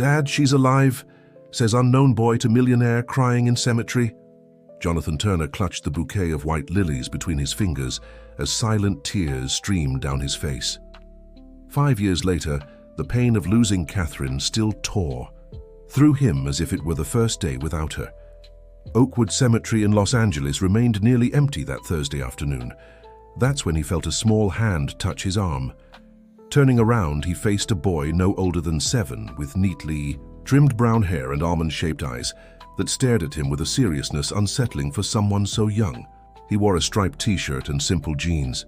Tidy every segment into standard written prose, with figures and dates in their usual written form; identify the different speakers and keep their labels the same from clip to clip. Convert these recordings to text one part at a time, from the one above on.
Speaker 1: "Dad, she's alive," says unknown boy to millionaire crying in cemetery. Jonathan Turner clutched the bouquet of white lilies between his fingers as silent tears streamed down his face. 5 years later, the pain of losing Catherine still tore through him as if it were the first day without her. Oakwood Cemetery in Los Angeles remained nearly empty that Thursday afternoon. That's when he felt a small hand touch his arm. Turning around, he faced a boy no older than 7 with neatly trimmed brown hair and almond-shaped eyes that stared at him with a seriousness unsettling for someone so young. He wore a striped t-shirt and simple jeans.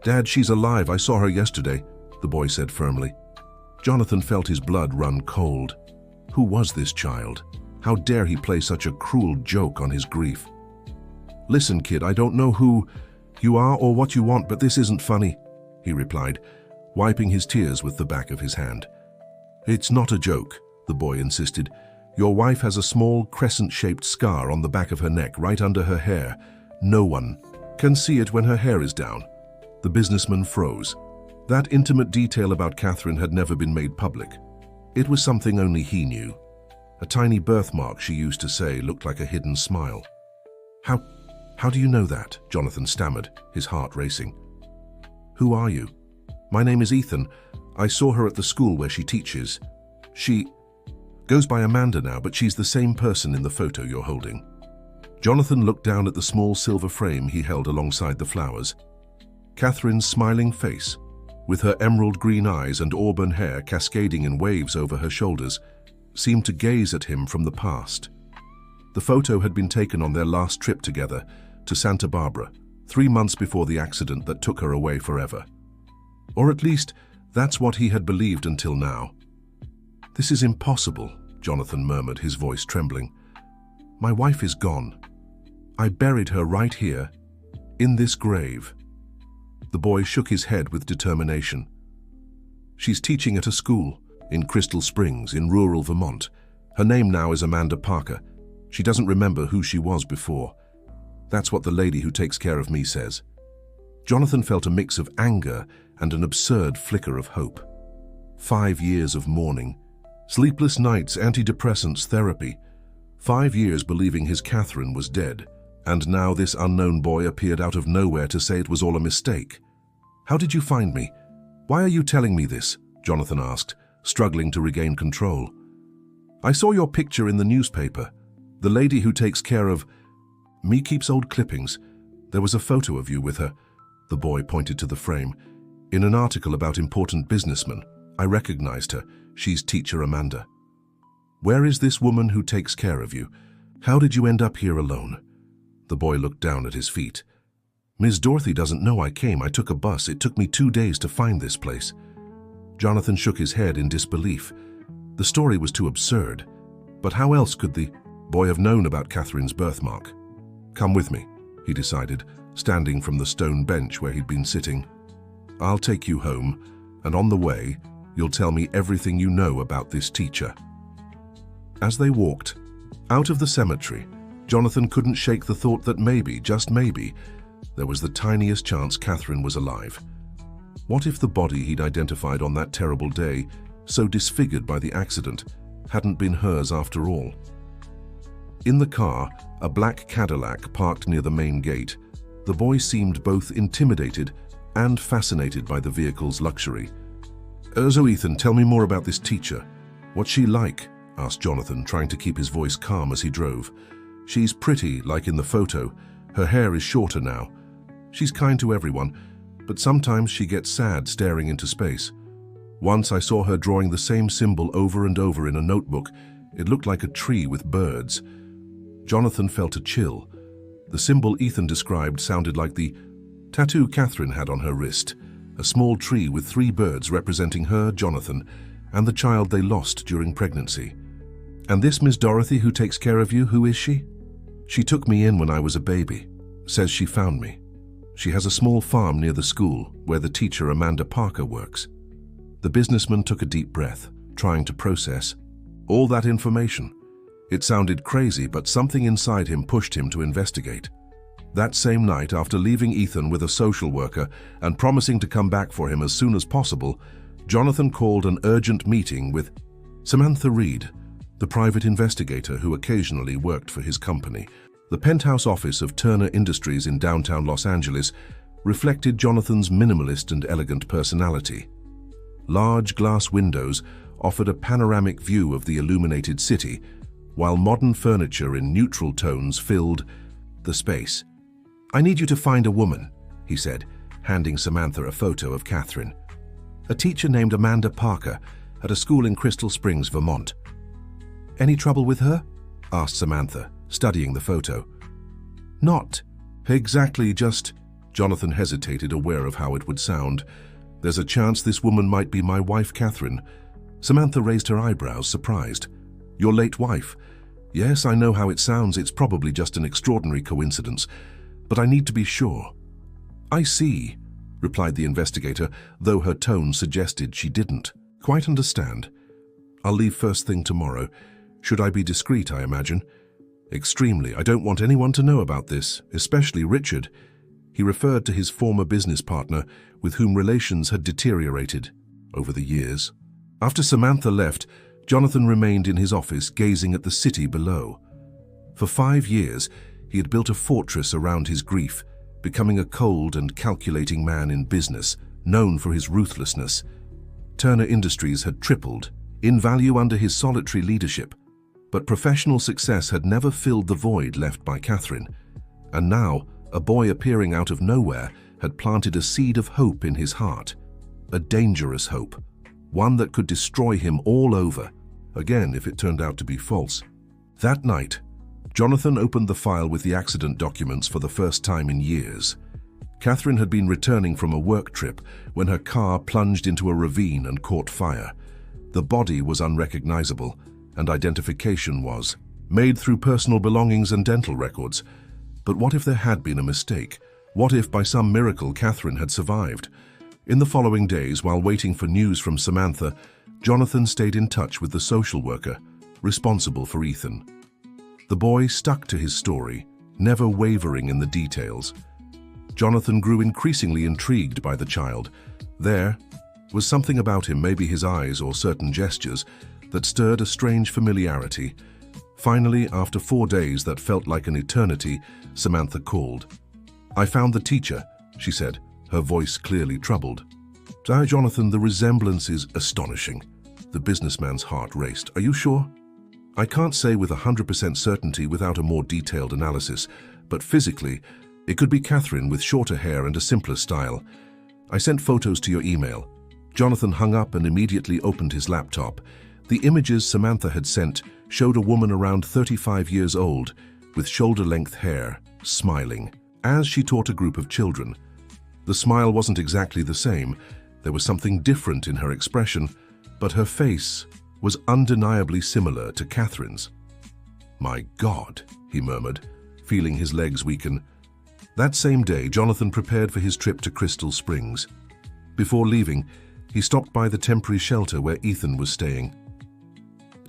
Speaker 1: "Dad, she's alive. I saw her yesterday," the boy said firmly. Jonathan felt his blood run cold. Who was this child? How dare he play such a cruel joke on his grief? "Listen, kid, I don't know who you are or what you want, but this isn't funny," he replied, wiping his tears with the back of his hand. "It's not a joke," the boy insisted. "Your wife has a small crescent-shaped scar on the back of her neck, right under her hair. No one can see it when her hair is down." The businessman froze. That intimate detail about Catherine had never been made public. It was something only he knew. A tiny birthmark, she used to say, looked like a hidden smile. How do you know that?" Jonathan stammered, his heart racing. "Who are you?" "My name is Ethan. I saw her at the school where she teaches. She goes by Amanda now, but she's the same person in the photo you're holding." Jonathan looked down at the small silver frame he held alongside the flowers. Catherine's smiling face, with her emerald green eyes and auburn hair cascading in waves over her shoulders, seemed to gaze at him from the past. The photo had been taken on their last trip together to Santa Barbara, 3 months before the accident that took her away forever. Or at least, that's what he had believed until now. "This is impossible," Jonathan murmured, his voice trembling. "My wife is gone. I buried her right here, in this grave." The boy shook his head with determination. "She's teaching at a school in Crystal Springs, in rural Vermont. Her name now is Amanda Parker. She doesn't remember who she was before. That's what the lady who takes care of me says." Jonathan felt a mix of anger and an absurd flicker of hope. 5 years of mourning, sleepless nights, antidepressants, therapy. 5 years believing his Catherine was dead. And now this unknown boy appeared out of nowhere to say it was all a mistake. "How did you find me? Why are you telling me this?" Jonathan asked, struggling to regain control. "I saw your picture in the newspaper. The lady who takes care of me keeps old clippings. There was a photo of you with her." The boy pointed to the frame. "In an article about important businessmen. I recognized her. She's teacher Amanda." "Where is this woman who takes care of you? How did you end up here alone?" The boy looked down at his feet. "Ms. Dorothy doesn't know I came. I took a bus. It took me 2 days to find this place." Jonathan shook his head in disbelief. The story was too absurd. But how else could the boy have known about Catherine's birthmark? "Come with me," he decided, standing from the stone bench where he'd been sitting. "I'll take you home, and on the way, you'll tell me everything you know about this teacher." As they walked out of the cemetery, Jonathan couldn't shake the thought that maybe, just maybe, there was the tiniest chance Catherine was alive. What if the body he'd identified on that terrible day, so disfigured by the accident, hadn't been hers after all? In the car, a black Cadillac parked near the main gate, the boy seemed both intimidated and fascinated by the vehicle's luxury. "So Ethan, tell me more about this teacher. What's she like?" asked Jonathan, trying to keep his voice calm as he drove. "She's pretty, like in the photo. Her hair is shorter now. She's kind to everyone, but sometimes she gets sad staring into space. Once I saw her drawing the same symbol over and over in a notebook. It looked like a tree with birds." Jonathan felt a chill. The symbol Ethan described sounded like the tattoo Catherine had on her wrist, a small tree with 3 birds representing her, Jonathan, and the child they lost during pregnancy. "And this Miss Dorothy who takes care of you, who is she?" "She took me in when I was a baby. Says she found me. She has a small farm near the school where the teacher Amanda Parker works." The businessman took a deep breath, trying to process all that information. It sounded crazy, but something inside him pushed him to investigate. That same night, after leaving Ethan with a social worker and promising to come back for him as soon as possible, Jonathan called an urgent meeting with Samantha Reed, the private investigator who occasionally worked for his company. The penthouse office of Turner Industries in downtown Los Angeles reflected Jonathan's minimalist and elegant personality. Large glass windows offered a panoramic view of the illuminated city, while modern furniture in neutral tones filled the space. "I need you to find a woman," he said, handing Samantha a photo of Catherine. "A teacher named Amanda Parker at a school in Crystal Springs, Vermont." "Any trouble with her?" asked Samantha, studying the photo. "Not exactly, just—" Jonathan hesitated, aware of how it would sound. "There's a chance this woman might be my wife, Catherine." Samantha raised her eyebrows, surprised. "Your late wife? Yes, I know how it sounds. It's probably just an extraordinary coincidence, but I need to be sure." "I see," replied the investigator, though her tone suggested she didn't quite understand. "I'll leave first thing tomorrow. Should I be discreet, I imagine?" "Extremely. I don't want anyone to know about this, especially Richard." He referred to his former business partner, with whom relations had deteriorated over the years. After Samantha left, Jonathan remained in his office, gazing at the city below. For 5 years, he had built a fortress around his grief, becoming a cold and calculating man in business, known for his ruthlessness. Turner Industries had tripled in value under his solitary leadership, but professional success had never filled the void left by Catherine. And now, a boy appearing out of nowhere had planted a seed of hope in his heart. A dangerous hope, one that could destroy him all over, again if it turned out to be false. That night, Jonathan opened the file with the accident documents for the first time in years. Catherine had been returning from a work trip when her car plunged into a ravine and caught fire. The body was unrecognizable, and identification was made through personal belongings and dental records. But what if there had been a mistake? What if, by some miracle, Catherine had survived? In the following days, while waiting for news from Samantha, Jonathan stayed in touch with the social worker responsible for Ethan. The boy stuck to his story, never wavering in the details. Jonathan grew increasingly intrigued by the child. There was something about him, maybe his eyes or certain gestures, that stirred a strange familiarity. Finally, after 4 days that felt like an eternity, Samantha called. "I found the teacher," she said, her voice clearly troubled. "Jonathan, the resemblance is astonishing." The businessman's heart raced. "Are you sure?" "I can't say with 100% certainty without a more detailed analysis, but physically, it could be Catherine with shorter hair and a simpler style. I sent photos to your email." Jonathan hung up and immediately opened his laptop. The images Samantha had sent showed a woman around 35 years old, with shoulder-length hair, smiling, as she taught a group of children. The smile wasn't exactly the same. There was something different in her expression, but her face was undeniably similar to Catherine's. "My God," he murmured, feeling his legs weaken. That same day, Jonathan prepared for his trip to Crystal Springs. Before leaving, he stopped by the temporary shelter where Ethan was staying.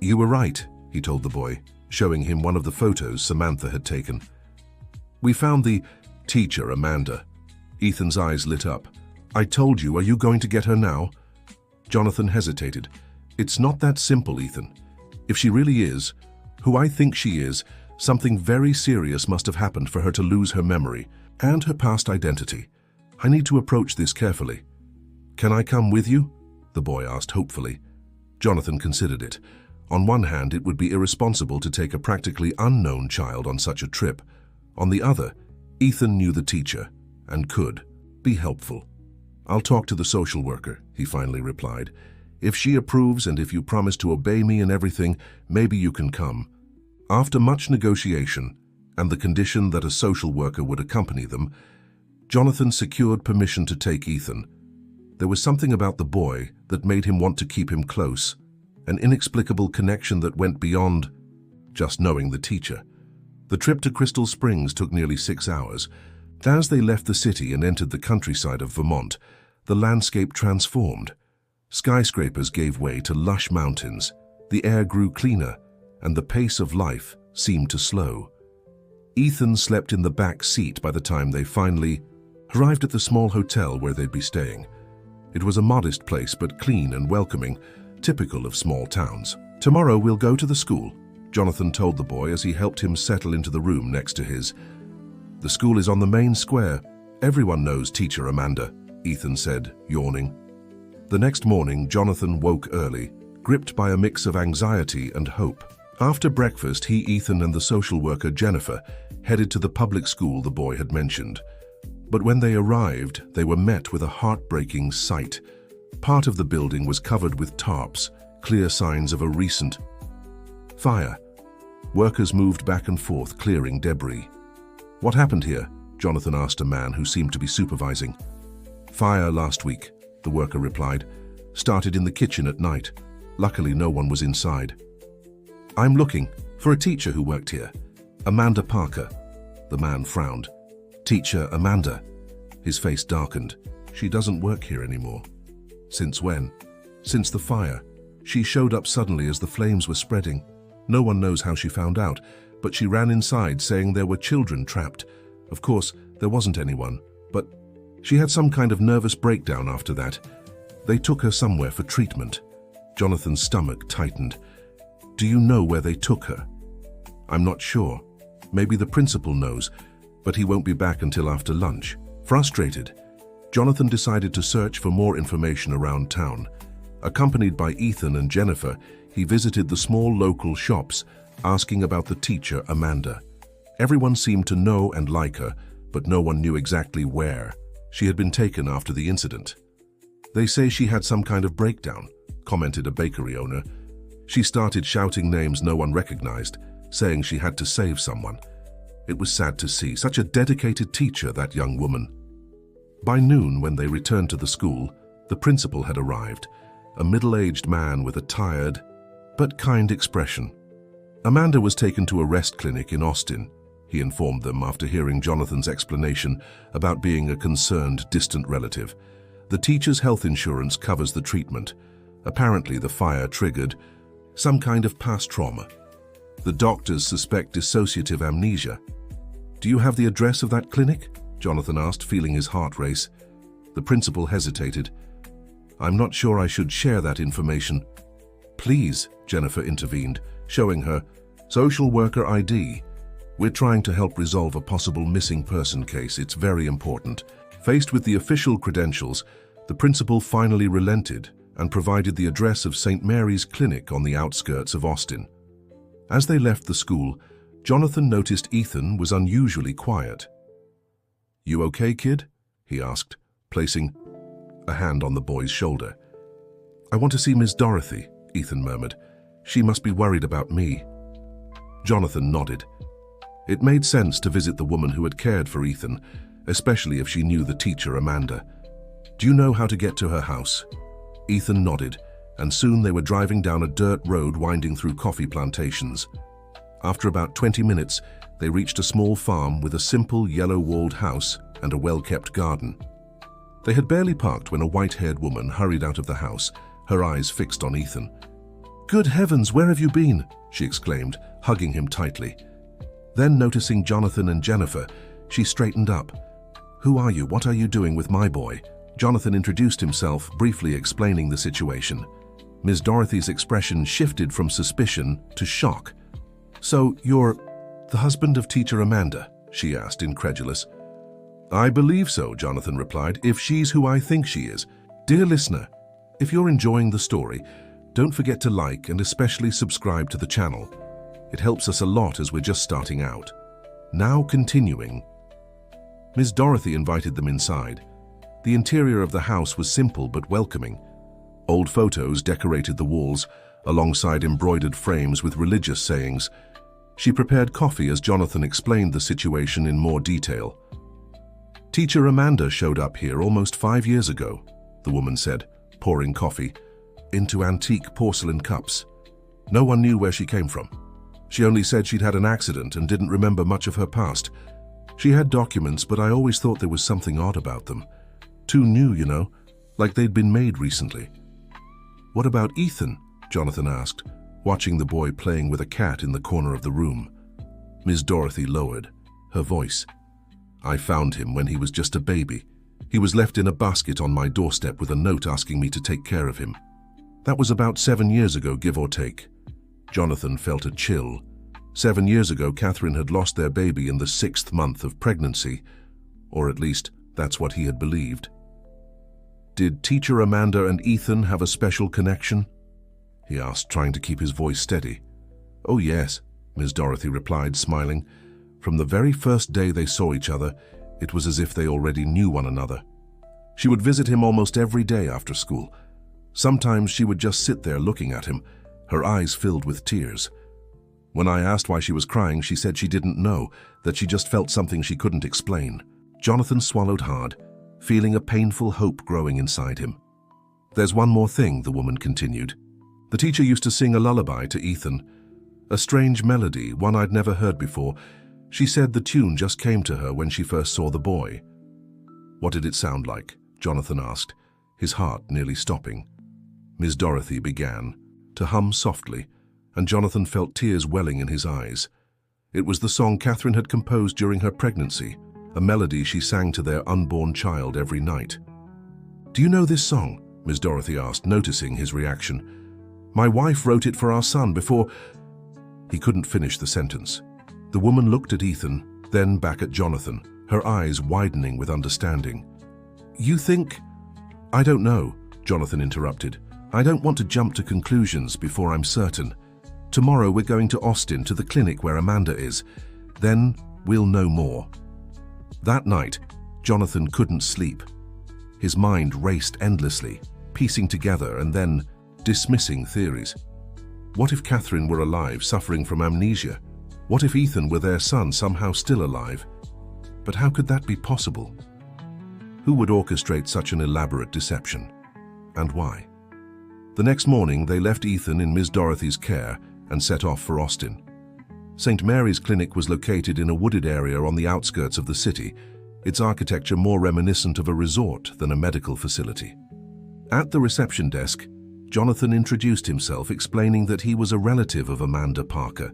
Speaker 1: "You were right," he told the boy, showing him one of the photos Samantha had taken. "We found the teacher, Amanda." Ethan's eyes lit up. "I told you, are you going to get her now?" Jonathan hesitated. "It's not that simple, Ethan. If she really is, who I think she is, something very serious must have happened for her to lose her memory and her past identity. I need to approach this carefully." "Can I come with you?" the boy asked hopefully. Jonathan considered it. On one hand, it would be irresponsible to take a practically unknown child on such a trip. On the other, Ethan knew the teacher and could be helpful. "I'll talk to the social worker," he finally replied. "If she approves and if you promise to obey me and everything, maybe you can come." After much negotiation and the condition that a social worker would accompany them, Jonathan secured permission to take Ethan. There was something about the boy that made him want to keep him close, an inexplicable connection that went beyond just knowing the teacher. The trip to Crystal Springs took nearly 6 hours. As they left the city and entered the countryside of Vermont, the landscape transformed. Skyscrapers gave way to lush mountains, the air grew cleaner, and the pace of life seemed to slow. Ethan slept in the back seat by the time they finally arrived at the small hotel where they'd be staying. It was a modest place but clean and welcoming, typical of small towns. "Tomorrow we'll go to the school," Jonathan told the boy as he helped him settle into the room next to his. "The school is on the main square. Everyone knows Teacher Amanda," Ethan said, yawning. The next morning, Jonathan woke early, gripped by a mix of anxiety and hope. After breakfast, he, Ethan, and the social worker Jennifer headed to the public school the boy had mentioned. But when they arrived, they were met with a heartbreaking sight. Part of the building was covered with tarps, clear signs of a recent fire. Workers moved back and forth, clearing debris. "What happened here?" Jonathan asked a man who seemed to be supervising. "Fire last week," the worker replied. "Started in the kitchen at night. Luckily, no one was inside." "I'm looking for a teacher who worked here. Amanda Parker." The man frowned. "Teacher Amanda?" His face darkened. "She doesn't work here anymore." "Since when?" "Since the fire. She showed up suddenly as the flames were spreading. No one knows how she found out, but she ran inside saying there were children trapped. Of course, there wasn't anyone, but she had some kind of nervous breakdown after that. They took her somewhere for treatment." Jonathan's stomach tightened. "Do you know where they took her?" "I'm not sure. Maybe the principal knows, but he won't be back until after lunch." Frustrated, Jonathan decided to search for more information around town. Accompanied by Ethan and Jennifer, he visited the small local shops, asking about the teacher Amanda. Everyone seemed to know and like her, but no one knew exactly where. She had been taken after the incident. "They say she had some kind of breakdown," commented a bakery owner. "She started shouting names no one recognized, saying she had to save someone. It was sad to see. Such a dedicated teacher, that young woman." By noon, when they returned to the school, the principal had arrived, a middle-aged man with a tired but kind expression. "Amanda was taken to a rest clinic in Austin," he informed them after hearing Jonathan's explanation about being a concerned, distant relative. "The teacher's health insurance covers the treatment. Apparently, the fire triggered some kind of past trauma. The doctors suspect dissociative amnesia." "Do you have the address of that clinic?" Jonathan asked, feeling his heart race. The principal hesitated. "I'm not sure I should share that information." "Please," Jennifer intervened, showing her social worker ID. "We're trying to help resolve a possible missing person case. It's very important." Faced with the official credentials, the principal finally relented and provided the address of St. Mary's Clinic on the outskirts of Austin. As they left the school, Jonathan noticed Ethan was unusually quiet. "You okay, kid?" he asked, placing a hand on the boy's shoulder. "I want to see Miss Dorothy," Ethan murmured. "She must be worried about me." Jonathan nodded. It made sense to visit the woman who had cared for Ethan, especially if she knew the teacher Amanda. "Do you know how to get to her house?" Ethan nodded, and soon they were driving down a dirt road winding through coffee plantations. After about 20 minutes, they reached a small farm with a simple yellow-walled house and a well-kept garden. They had barely parked when a white-haired woman hurried out of the house, her eyes fixed on Ethan. "Good heavens, where have you been?" she exclaimed, hugging him tightly. Then, noticing Jonathan and Jennifer, she straightened up. "Who are you? What are you doing with my boy?" Jonathan introduced himself, briefly explaining the situation. Ms. Dorothy's expression shifted from suspicion to shock. "So, you're the husband of Teacher Amanda?" she asked, incredulous. "I believe so," Jonathan replied, "if she's who I think she is." Dear listener, if you're enjoying the story, don't forget to like and especially subscribe to the channel. It helps us a lot as we're just starting out. Now continuing. Ms. Dorothy invited them inside. The interior of the house was simple but welcoming. Old photos decorated the walls, alongside embroidered frames with religious sayings. She prepared coffee as Jonathan explained the situation in more detail. "Teacher Amanda showed up here almost 5 years ago," the woman said, pouring coffee into antique porcelain cups. "No one knew where she came from. She only said she'd had an accident and didn't remember much of her past. She had documents, but I always thought there was something odd about them. Too new, you know, like they'd been made recently." "What about Ethan?" Jonathan asked, watching the boy playing with a cat in the corner of the room. Ms. Dorothy lowered her voice. "I found him when he was just a baby. He was left in a basket on my doorstep with a note asking me to take care of him. That was about 7 years ago, give or take. Jonathan felt a chill. 7 years ago, Catherine had lost their baby in the 6th month of pregnancy, or at least that's what he had believed. Did teacher Amanda and Ethan have a special connection? He asked, trying to keep his voice steady. Oh yes, Ms. Dorothy replied, smiling. From the very first day they saw each other, it was as if they already knew one another. She would visit him almost every day after school. Sometimes she would just sit there looking at him, her eyes filled with tears. When I asked why she was crying, she said she didn't know, that she just felt something she couldn't explain. Jonathan swallowed hard, feeling a painful hope growing inside him. There's one more thing, the woman continued. The teacher used to sing a lullaby to Ethan. A strange melody, one I'd never heard before. She said the tune just came to her when she first saw the boy. What did it sound like? Jonathan asked, his heart nearly stopping. Ms. Dorothy began to hum softly, and Jonathan felt tears welling in his eyes. It was the song Catherine had composed during her pregnancy, a melody she sang to their unborn child every night. Do you know this song? Ms. Dorothy asked, noticing his reaction. My wife wrote it for our son before... He couldn't finish the sentence. The woman looked at Ethan, then back at Jonathan, her eyes widening with understanding. You think... I don't know, Jonathan interrupted. I don't want to jump to conclusions before I'm certain. Tomorrow we're going to Austin, to the clinic where Amanda is. Then we'll know more. That night, Jonathan couldn't sleep. His mind raced endlessly, piecing together and then dismissing theories. What if Catherine were alive, suffering from amnesia? What if Ethan were their son, somehow still alive? But how could that be possible? Who would orchestrate such an elaborate deception? And why? The next morning, they left Ethan in Ms. Dorothy's care and set off for Austin. St. Mary's Clinic was located in a wooded area on the outskirts of the city, its architecture more reminiscent of a resort than a medical facility. At the reception desk, Jonathan introduced himself, explaining that he was a relative of Amanda Parker.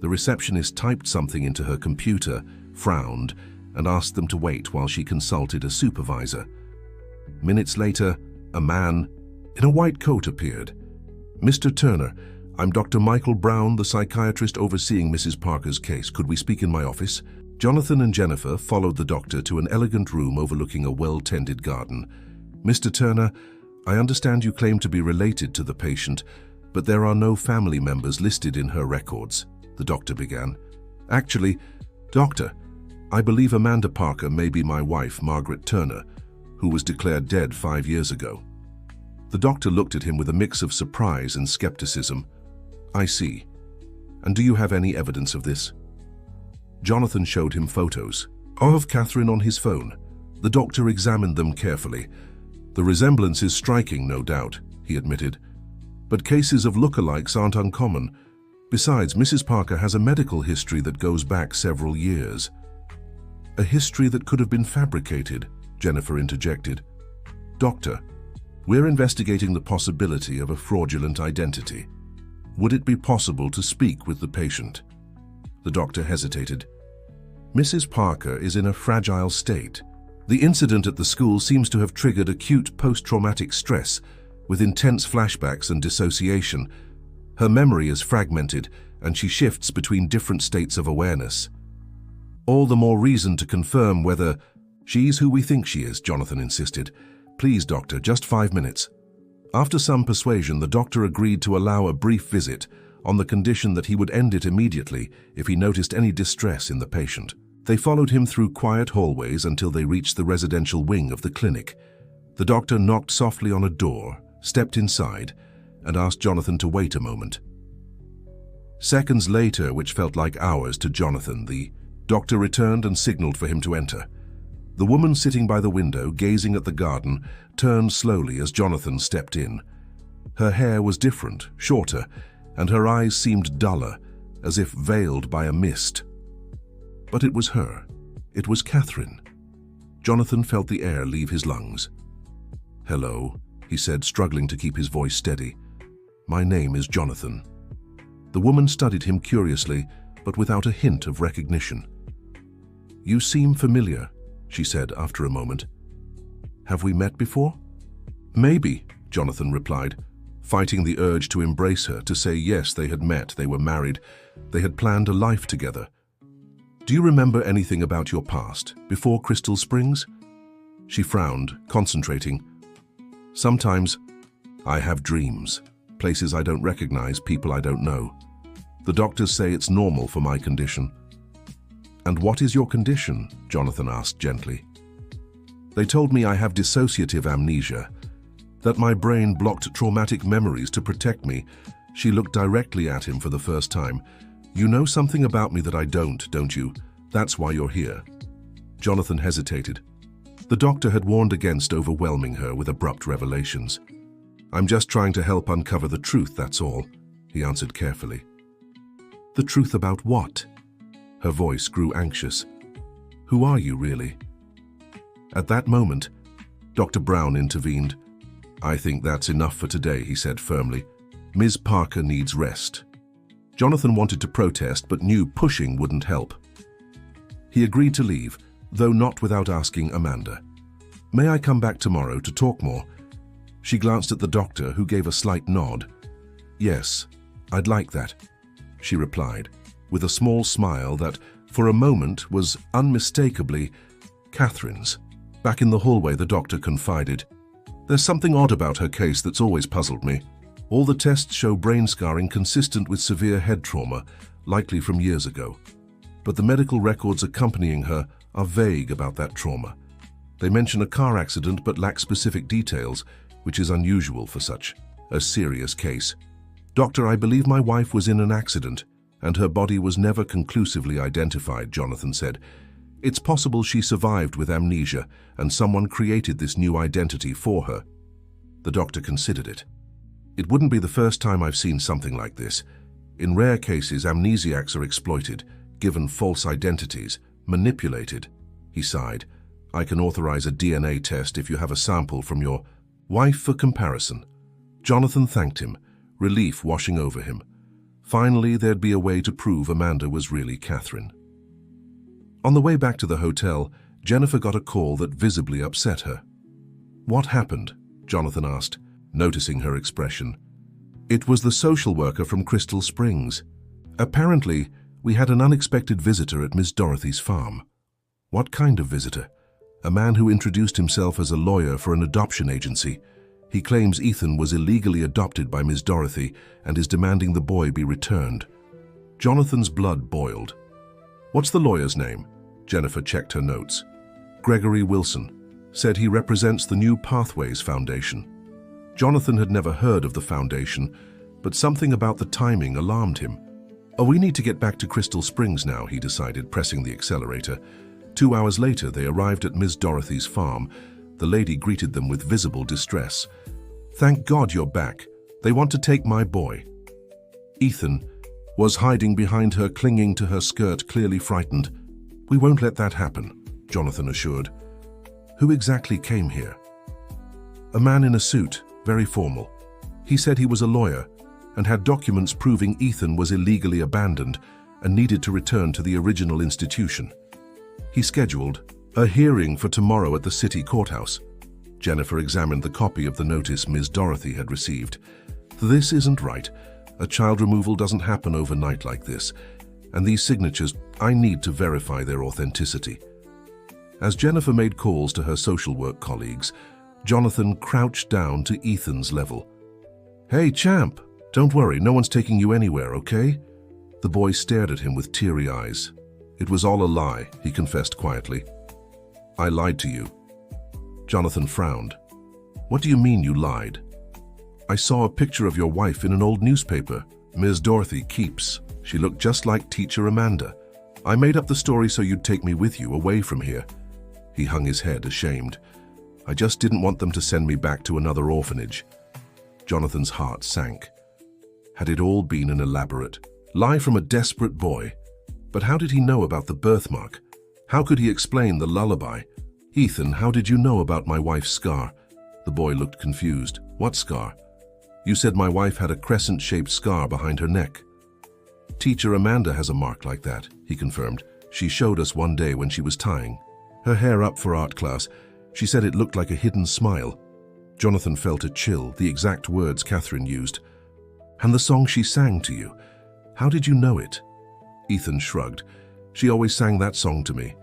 Speaker 1: The receptionist typed something into her computer, frowned, and asked them to wait while she consulted a supervisor. Minutes later, a man in a white coat appeared. Mr. Turner, I'm Dr. Michael Brown, the psychiatrist overseeing Mrs. Parker's case. Could we speak in my office? Jonathan and Jennifer followed the doctor to an elegant room overlooking a well-tended garden. Mr. Turner, I understand you claim to be related to the patient, but there are no family members listed in her records, the doctor began. Actually, doctor, I believe Amanda Parker may be my wife, Margaret Turner, who was declared dead 5 years ago. The doctor looked at him with a mix of surprise and skepticism. I see. And do you have any evidence of this? Jonathan showed him photos of Catherine on his phone. The doctor examined them carefully. The resemblance is striking, no doubt, he admitted. But cases of lookalikes aren't uncommon. Besides, Mrs. Parker has a medical history that goes back several years. A history that could have been fabricated, Jennifer interjected. Doctor, we're investigating the possibility of a fraudulent identity. Would it be possible to speak with the patient? The doctor hesitated. Mrs. Parker is in a fragile state. The incident at the school seems to have triggered acute post-traumatic stress with intense flashbacks and dissociation. Her memory is fragmented and she shifts between different states of awareness. All the more reason to confirm whether she's who we think she is, Jonathan insisted. Please, doctor, just 5 minutes. After some persuasion, the doctor agreed to allow a brief visit on the condition that he would end it immediately if he noticed any distress in the patient. They followed him through quiet hallways until they reached the residential wing of the clinic. The doctor knocked softly on a door, stepped inside, and asked Jonathan to wait a moment. Seconds later, which felt like hours to Jonathan, the doctor returned and signaled for him to enter. The woman sitting by the window, gazing at the garden, turned slowly as Jonathan stepped in. Her hair was different, shorter, and her eyes seemed duller, as if veiled by a mist. But it was her. It was Catherine. Jonathan felt the air leave his lungs. Hello, he said, struggling to keep his voice steady. My name is Jonathan. The woman studied him curiously, but without a hint of recognition. You seem familiar, she said after a moment. Have we met before? Maybe, Jonathan replied. fighting the urge to embrace her, to say yes, they had met, they were married, they had planned a life together. "Do you remember anything about your past, before Crystal Springs?" She frowned, concentrating. "Sometimes I have dreams, places I don't recognize, people I don't know. The doctors say it's normal for my condition." "And what is your condition?" Jonathan asked gently. "They told me I have dissociative amnesia, that my brain blocked traumatic memories to protect me." She looked directly at him for the first time. "You know something about me that I don't you? That's why you're here." Jonathan hesitated. The doctor had warned against overwhelming her with abrupt revelations. "I'm just trying to help uncover the truth, that's all," he answered carefully. "The truth about what?" Her voice grew anxious. "Who are you, really?" At that moment, Dr. Brown intervened. "I think that's enough for today," he said firmly. "Ms. Parker needs rest." Jonathan wanted to protest, but knew pushing wouldn't help. He agreed to leave, though not without asking Amanda, "May I come back tomorrow to talk more?" She glanced at the doctor, who gave a slight nod. "Yes, I'd like that," she replied, with a small smile that, for a moment, was unmistakably Catherine's. Back in the hallway, the doctor confided, "There's something odd about her case that's always puzzled me. All the tests show brain scarring consistent with severe head trauma, likely from years ago. But the medical records accompanying her are vague about that trauma. They mention a car accident but lack specific details, which is unusual for such a serious case. Doctor, I believe my wife was in an accident, and her body was never conclusively identified," Jonathan said. "It's possible she survived with amnesia, and someone created this new identity for her." The doctor considered it. "It wouldn't be the first time I've seen something like this. In rare cases, amnesiacs are exploited, given false identities, manipulated." He sighed. "I can authorize a DNA test if you have a sample from your wife for comparison." Jonathan thanked him, relief washing over him. Finally, there'd be a way to prove Amanda was really Catherine. On the way back to the hotel, Jennifer got a call that visibly upset her. "What happened?" Jonathan asked, noticing her expression. "It was the social worker from Crystal Springs. Apparently, we had an unexpected visitor at Miss Dorothy's farm." "What kind of visitor?" "A man who introduced himself as a lawyer for an adoption agency. He claims Ethan was illegally adopted by Miss Dorothy and is demanding the boy be returned." Jonathan's blood boiled. "What's the lawyer's name?" Jennifer checked her notes. "Gregory Wilson. Said he represents the New Pathways Foundation." Jonathan had never heard of the foundation, but something about the timing alarmed him. "Oh, we need to get back to Crystal Springs now," he decided, pressing the accelerator. 2 hours later, they arrived at Miss Dorothy's farm. The lady greeted them with visible distress. "Thank God you're back. They want to take my boy." Ethan was hiding behind her, clinging to her skirt, clearly frightened. "We won't let that happen," Jonathan assured. "Who exactly came here?" "A man in a suit, very formal. He said he was a lawyer and had documents proving Ethan was illegally abandoned and needed to return to the original institution. He scheduled a hearing for tomorrow at the city courthouse." Jennifer examined the copy of the notice Ms. Dorothy had received. "This isn't right. A child removal doesn't happen overnight like this. And these signatures, I need to verify their authenticity." As Jennifer made calls to her social work colleagues, Jonathan crouched down to Ethan's level. "Hey, champ, don't worry, no one's taking you anywhere, okay?" The boy stared at him with teary eyes. "It was all a lie," he confessed quietly. "I lied to you." Jonathan frowned. "What do you mean you lied?" "I saw a picture of your wife in an old newspaper. Ms. Dorothy keeps. She looked just like Teacher Amanda. I made up the story so you'd take me with you, away from here." He hung his head, ashamed. "I just didn't want them to send me back to another orphanage." Jonathan's heart sank. Had it all been an elaborate lie from a desperate boy? But how did he know about the birthmark? How could he explain the lullaby? "Ethan, how did you know about my wife's scar?" The boy looked confused. "What scar?" "You said my wife had a crescent-shaped scar behind her neck." "Teacher Amanda has a mark like that," he confirmed. "She showed us one day when she was tying her hair up for art class. She said it looked like a hidden smile." Jonathan felt a chill, the exact words Catherine used. And the song she sang to you. How did you know it? Ethan shrugged. She always sang that song to me.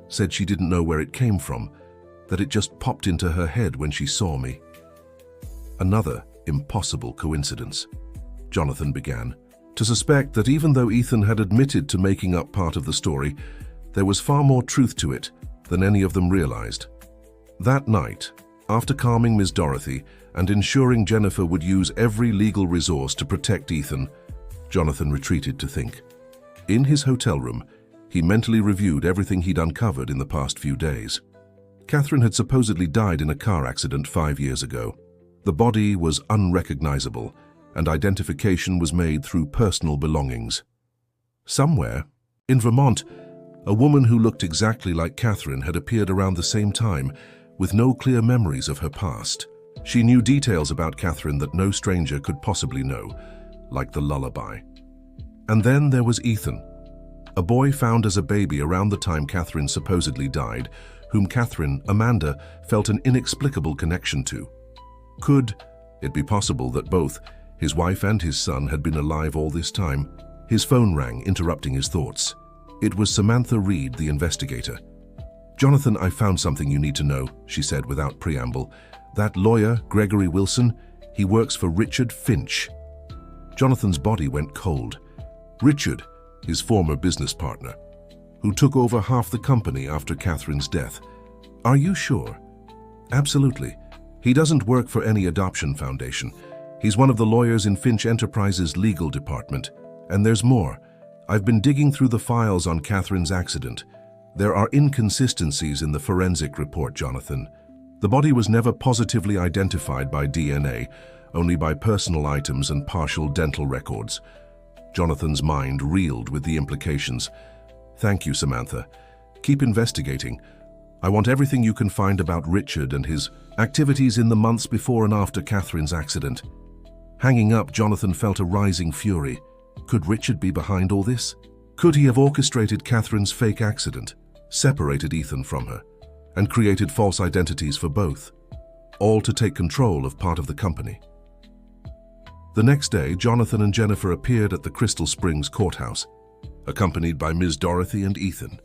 Speaker 1: Said she didn't know where it came from, that it just popped into her head when she saw me. Another impossible coincidence, Jonathan began, to suspect that even though Ethan had admitted to making up part of the story, there was far more truth to it than any of them realized. That night, after calming Ms. Dorothy and ensuring Jennifer would use every legal resource to protect Ethan, Jonathan retreated to think. In his hotel room, he mentally reviewed everything he'd uncovered in the past few days. Catherine had supposedly died in a car accident 5 years ago. The body was unrecognizable, and identification was made through personal belongings. Somewhere, in Vermont, a woman who looked exactly like Catherine had appeared around the same time, with no clear memories of her past. She knew details about Catherine that no stranger could possibly know, like the lullaby. And then there was Ethan, a boy found as a baby around the time Catherine supposedly died, whom Catherine, Amanda, felt an inexplicable connection to. Could it be possible that both his wife and his son had been alive all this time? His phone rang, interrupting his thoughts. It was Samantha Reed, the investigator. "Jonathan, I found something you need to know," she said without preamble. "That lawyer, Gregory Wilson, he works for Richard Finch." Jonathan's body went cold. Richard, his former business partner, who took over half the company after Catherine's death. "Are you sure?" "Absolutely. He doesn't work for any adoption foundation. He's one of the lawyers in Finch Enterprises' legal department. And there's more. I've been digging through the files on Catherine's accident. There are inconsistencies in the forensic report, Jonathan. The body was never positively identified by DNA, only by personal items and partial dental records." Jonathan's mind reeled with the implications. "Thank you, Samantha. Keep investigating. I want everything you can find about Richard and his activities in the months before and after Catherine's accident." Hanging up, Jonathan felt a rising fury. Could Richard be behind all this? Could he have orchestrated Catherine's fake accident, separated Ethan from her, and created false identities for both, all to take control of part of the company? The next day, Jonathan and Jennifer appeared at the Crystal Springs courthouse, accompanied by Ms. Dorothy and Ethan.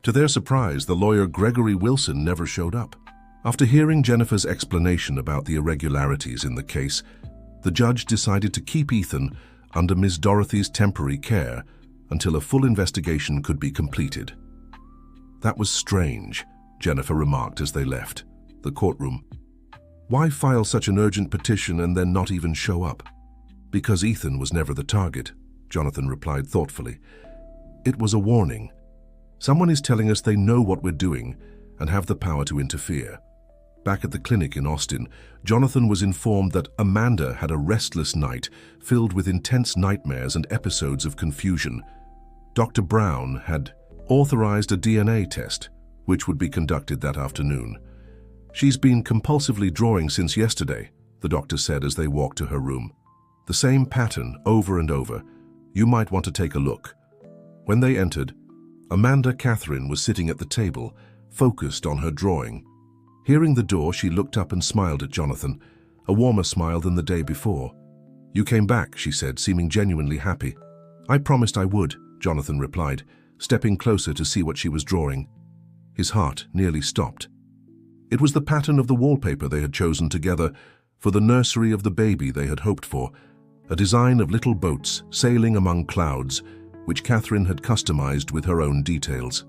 Speaker 1: To their surprise, the lawyer Gregory Wilson never showed up. After hearing Jennifer's explanation about the irregularities in the case, the judge decided to keep Ethan under Ms. Dorothy's temporary care until a full investigation could be completed. "That was strange," Jennifer remarked as they left the courtroom. "Why file such an urgent petition and then not even show up?" "Because Ethan was never the target," Jonathan replied thoughtfully. "It was a warning. Someone is telling us they know what we're doing and have the power to interfere." Back at the clinic in Austin, Jonathan was informed that Amanda had a restless night filled with intense nightmares and episodes of confusion. Dr. Brown had authorized a DNA test, which would be conducted that afternoon. "She's been compulsively drawing since yesterday," the doctor said as they walked to her room. "The same pattern over and over. You might want to take a look." When they entered, Amanda Catherine was sitting at the table, focused on her drawing. Hearing the door, she looked up and smiled at Jonathan, a warmer smile than the day before. "You came back," she said, seeming genuinely happy. "I promised I would," Jonathan replied, stepping closer to see what she was drawing. His heart nearly stopped. It was the pattern of the wallpaper they had chosen together for the nursery of the baby they had hoped for, a design of little boats sailing among clouds, which Catherine had customized with her own details.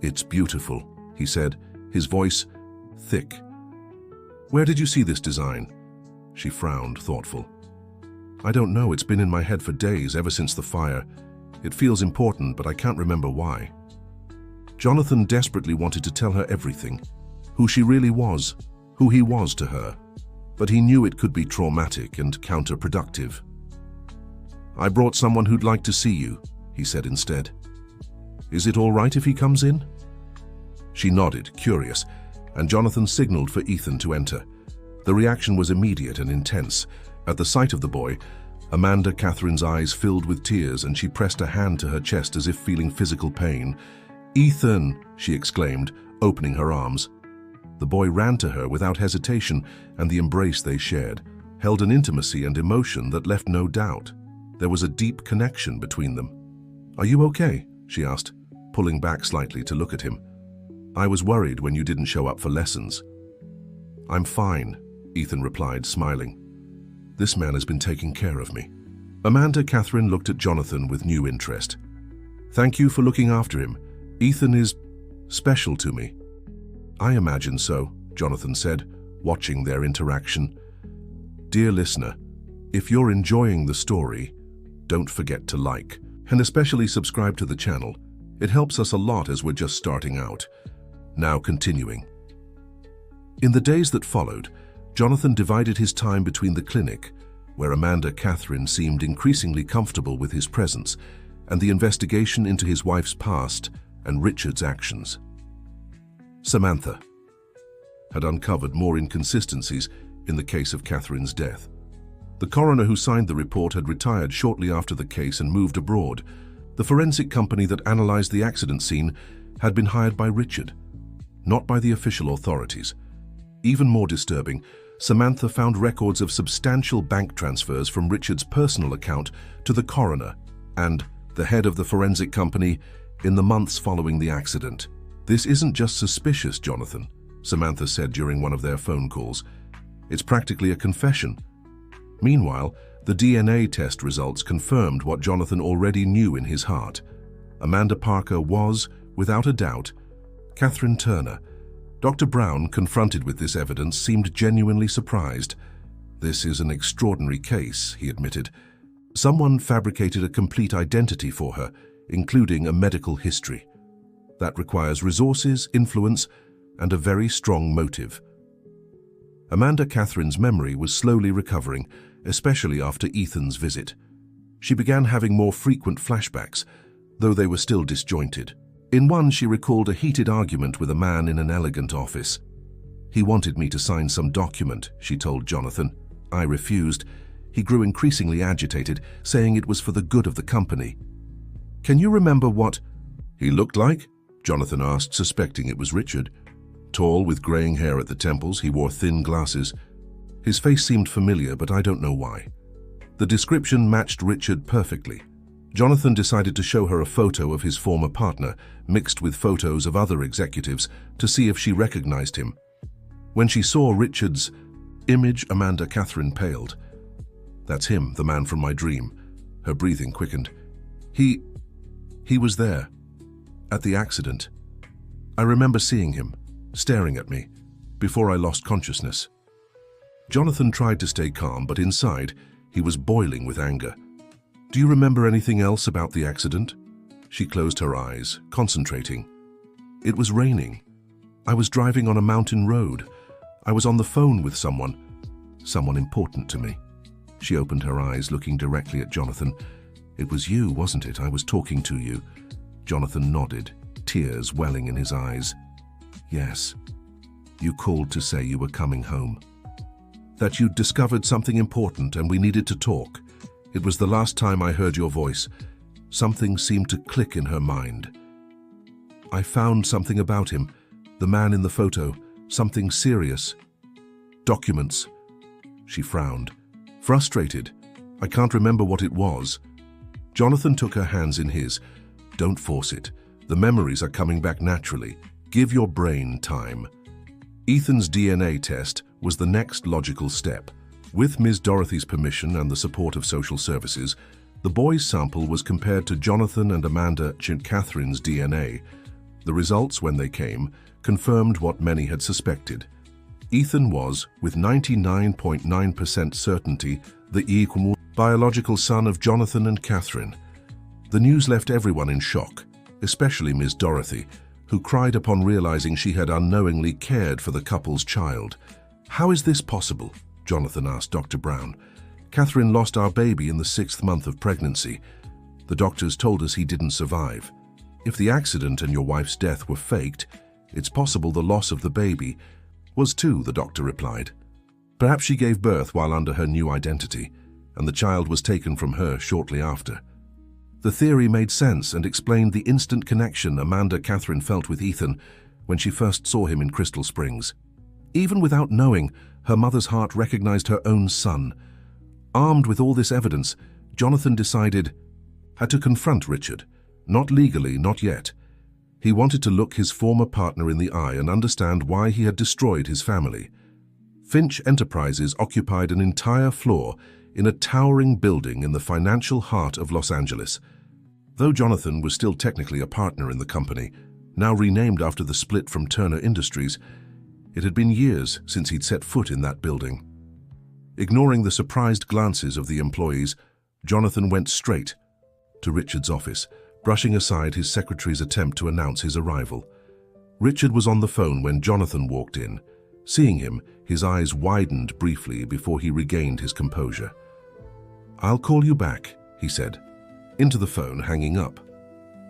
Speaker 1: "It's beautiful," he said, his voice thick. "Where did you see this design?" She frowned, thoughtful. "I don't know. It's been in my head for days, ever since the fire. It feels important, but I can't remember why." Jonathan desperately wanted to tell her everything, who she really was, who he was to her, but he knew it could be traumatic and counterproductive. "I brought someone who'd like to see you," he said instead. "Is it all right if he comes in?" She nodded, curious, and Jonathan signaled for Ethan to enter. The reaction was immediate and intense. At the sight of the boy, Amanda Catherine's eyes filled with tears and she pressed a hand to her chest as if feeling physical pain. "Ethan!" she exclaimed, opening her arms. The boy ran to her without hesitation, and the embrace they shared held an intimacy and emotion that left no doubt. There was a deep connection between them. "Are you okay?" she asked, pulling back slightly to look at him. "I was worried when you didn't show up for lessons." "I'm fine," Ethan replied, smiling. "This man has been taking care of me." Amanda Catherine looked at Jonathan with new interest. "Thank you for looking after him. Ethan is special to me." "I imagine so," Jonathan said, watching their interaction. Dear listener, if you're enjoying the story, don't forget to like and especially subscribe to the channel. It helps us a lot as we're just starting out. Now continuing. In the days that followed, Jonathan divided his time between the clinic, where Amanda Catherine seemed increasingly comfortable with his presence, and the investigation into his wife's past and Richard's actions. Samantha had uncovered more inconsistencies in the case of Catherine's death. The coroner who signed the report had retired shortly after the case and moved abroad. The forensic company that analyzed the accident scene had been hired by Richard, not by the official authorities. Even more disturbing, Samantha found records of substantial bank transfers from Richard's personal account to the coroner and the head of the forensic company in the months following the accident. "This isn't just suspicious, Jonathan," Samantha said during one of their phone calls. "It's practically a confession." Meanwhile, the DNA test results confirmed what Jonathan already knew in his heart. Amanda Parker was, without a doubt, Catherine Turner. Dr. Brown, confronted with this evidence, seemed genuinely surprised. "This is an extraordinary case," he admitted. "Someone fabricated a complete identity for her, including a medical history. That requires resources, influence, and a very strong motive." Amanda Catherine's memory was slowly recovering, especially after Ethan's visit. She began having more frequent flashbacks, though they were still disjointed. In one, she recalled a heated argument with a man in an elegant office. "He wanted me to sign some document," she told Jonathan. "I refused. He grew increasingly agitated, saying it was for the good of the company." "Can you remember what he looked like?" Jonathan asked, suspecting it was Richard. Tall, with graying hair at the temples, he wore thin glasses. His face seemed familiar, but I don't know why. The description matched Richard perfectly. Jonathan decided to show her a photo of his former partner, mixed with photos of other executives, to see if she recognized him. When she saw Richard's image, Amanda Catherine paled. "That's him, the man from my dream." Her breathing quickened. He was there, at the accident. I remember seeing him, staring at me, before I lost consciousness." Jonathan tried to stay calm, but inside, he was boiling with anger. "Do you remember anything else about the accident?" She closed her eyes, concentrating. "It was raining. I was driving on a mountain road. I was on the phone with someone important to me." She opened her eyes, looking directly at Jonathan. "It was you, wasn't it? I was talking to you." Jonathan nodded, tears welling in his eyes. "Yes. You called to say you were coming home. That you'd discovered something important and we needed to talk. It was the last time I heard your voice." Something seemed to click in her mind. "I found something about him, the man in the photo, something serious. Documents." She frowned. "Frustrated. I can't remember what it was." Jonathan took her hands in his. "Don't force it. The memories are coming back naturally. Give your brain time." Ethan's DNA test was the next logical step. With Ms. Dorothy's permission and the support of social services, the boy's sample was compared to Jonathan and Amanda Catherine's DNA. The results, when they came, confirmed what many had suspected. Ethan was, with 99.9% certainty, the equal biological son of Jonathan and Catherine. The news left everyone in shock, especially Ms. Dorothy, who cried upon realizing she had unknowingly cared for the couple's child. "How is this possible?" Jonathan asked Dr. Brown. "Catherine lost our baby in the 6th month of pregnancy. The doctors told us he didn't survive. If the accident and your wife's death were faked, it's possible the loss of the baby was too," the doctor replied. "Perhaps she gave birth while under her new identity, and the child was taken from her shortly after." The theory made sense and explained the instant connection Amanda Catherine felt with Ethan when she first saw him in Crystal Springs. Even without knowing, her mother's heart recognized her own son. Armed with all this evidence, Jonathan had to confront Richard. Not legally, not yet. He wanted to look his former partner in the eye and understand why he had destroyed his family. Finch Enterprises occupied an entire floor in a towering building in the financial heart of Los Angeles. Though Jonathan was still technically a partner in the company, now renamed after the split from Turner Industries, it had been years since he'd set foot in that building. Ignoring the surprised glances of the employees, Jonathan went straight to Richard's office, brushing aside his secretary's attempt to announce his arrival. Richard was on the phone when Jonathan walked in. Seeing him, his eyes widened briefly before he regained his composure. "I'll call you back," he said, into the phone, hanging up.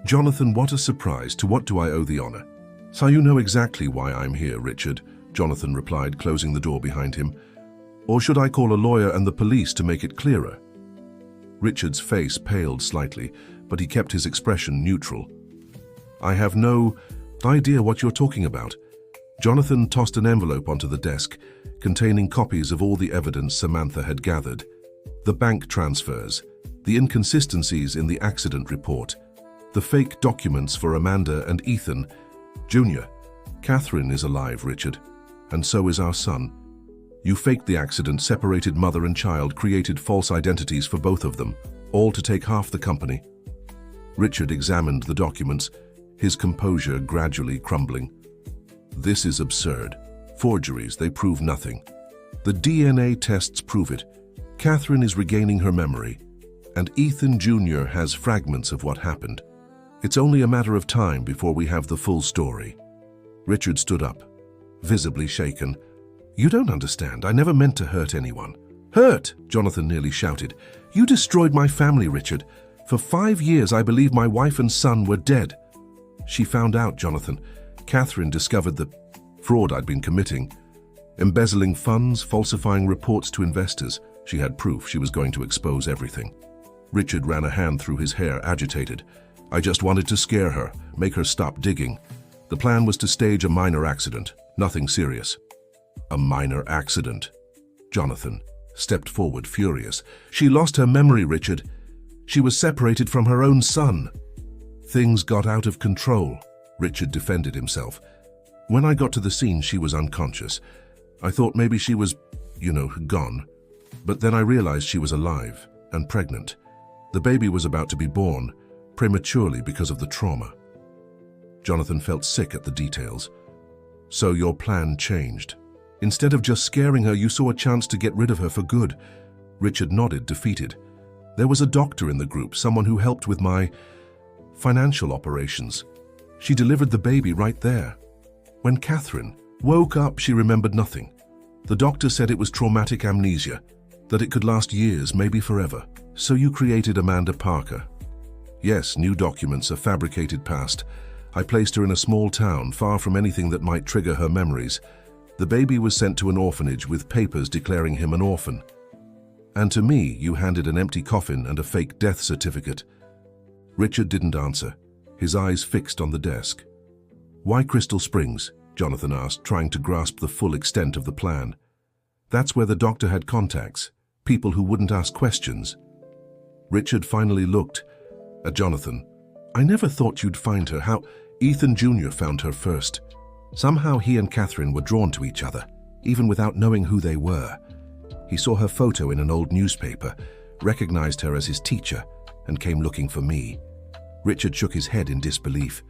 Speaker 1: "Jonathan, what a surprise. To what do I owe the honor?" "So you know exactly why I'm here, Richard," Jonathan replied, closing the door behind him. "Or should I call a lawyer and the police to make it clearer?" Richard's face paled slightly, but he kept his expression neutral. "I have no idea what you're talking about." Jonathan tossed an envelope onto the desk, containing copies of all the evidence Samantha had gathered. The bank transfers, the inconsistencies in the accident report, the fake documents for Amanda and Ethan. "Junior, Catherine is alive, Richard, and so is our son. You faked the accident, separated mother and child, created false identities for both of them, all to take half the company." Richard examined the documents, his composure gradually crumbling. "This is absurd. Forgeries, they prove nothing. The DNA tests prove it. Catherine is regaining her memory, and Ethan Jr. has fragments of what happened. It's only a matter of time before we have the full story." Richard stood up, visibly shaken. "You don't understand. I never meant to hurt anyone." "Hurt?" Jonathan nearly shouted. "You destroyed my family, Richard. For 5 years I believed my wife and son were dead." "She found out, Jonathan. Catherine discovered the fraud I'd been committing. Embezzling funds, falsifying reports to investors. She had proof. She was going to expose everything." Richard ran a hand through his hair, agitated. "I just wanted to scare her, make her stop digging. The plan was to stage a minor accident, nothing serious." "A minor accident?" Jonathan stepped forward, furious. "She lost her memory, Richard. She was separated from her own son." "Things got out of control," Richard defended himself. "When I got to the scene, she was unconscious. I thought maybe she was, gone. But then I realized she was alive and pregnant. The baby was about to be born, prematurely because of the trauma." Jonathan felt sick at the details. "So your plan changed. Instead of just scaring her, you saw a chance to get rid of her for good." Richard nodded, defeated. "There was a doctor in the group, someone who helped with my financial operations. She delivered the baby right there. When Catherine woke up, she remembered nothing. The doctor said it was traumatic amnesia, that it could last years, maybe forever. So you created Amanda Parker." "Yes, new documents, a fabricated past. I placed her in a small town, far from anything that might trigger her memories. The baby was sent to an orphanage with papers declaring him an orphan. And to me, you handed an empty coffin and a fake death certificate." Richard didn't answer, his eyes fixed on the desk. "Why Crystal Springs?" Jonathan asked, trying to grasp the full extent of the plan. "That's where the doctor had contacts, people who wouldn't ask questions." Richard finally looked at Jonathan. "I never thought you'd find her. How?" "Ethan Jr. found her first. Somehow he and Catherine were drawn to each other, even without knowing who they were. He saw her photo in an old newspaper, recognized her as his teacher, and came looking for me." Richard shook his head in disbelief.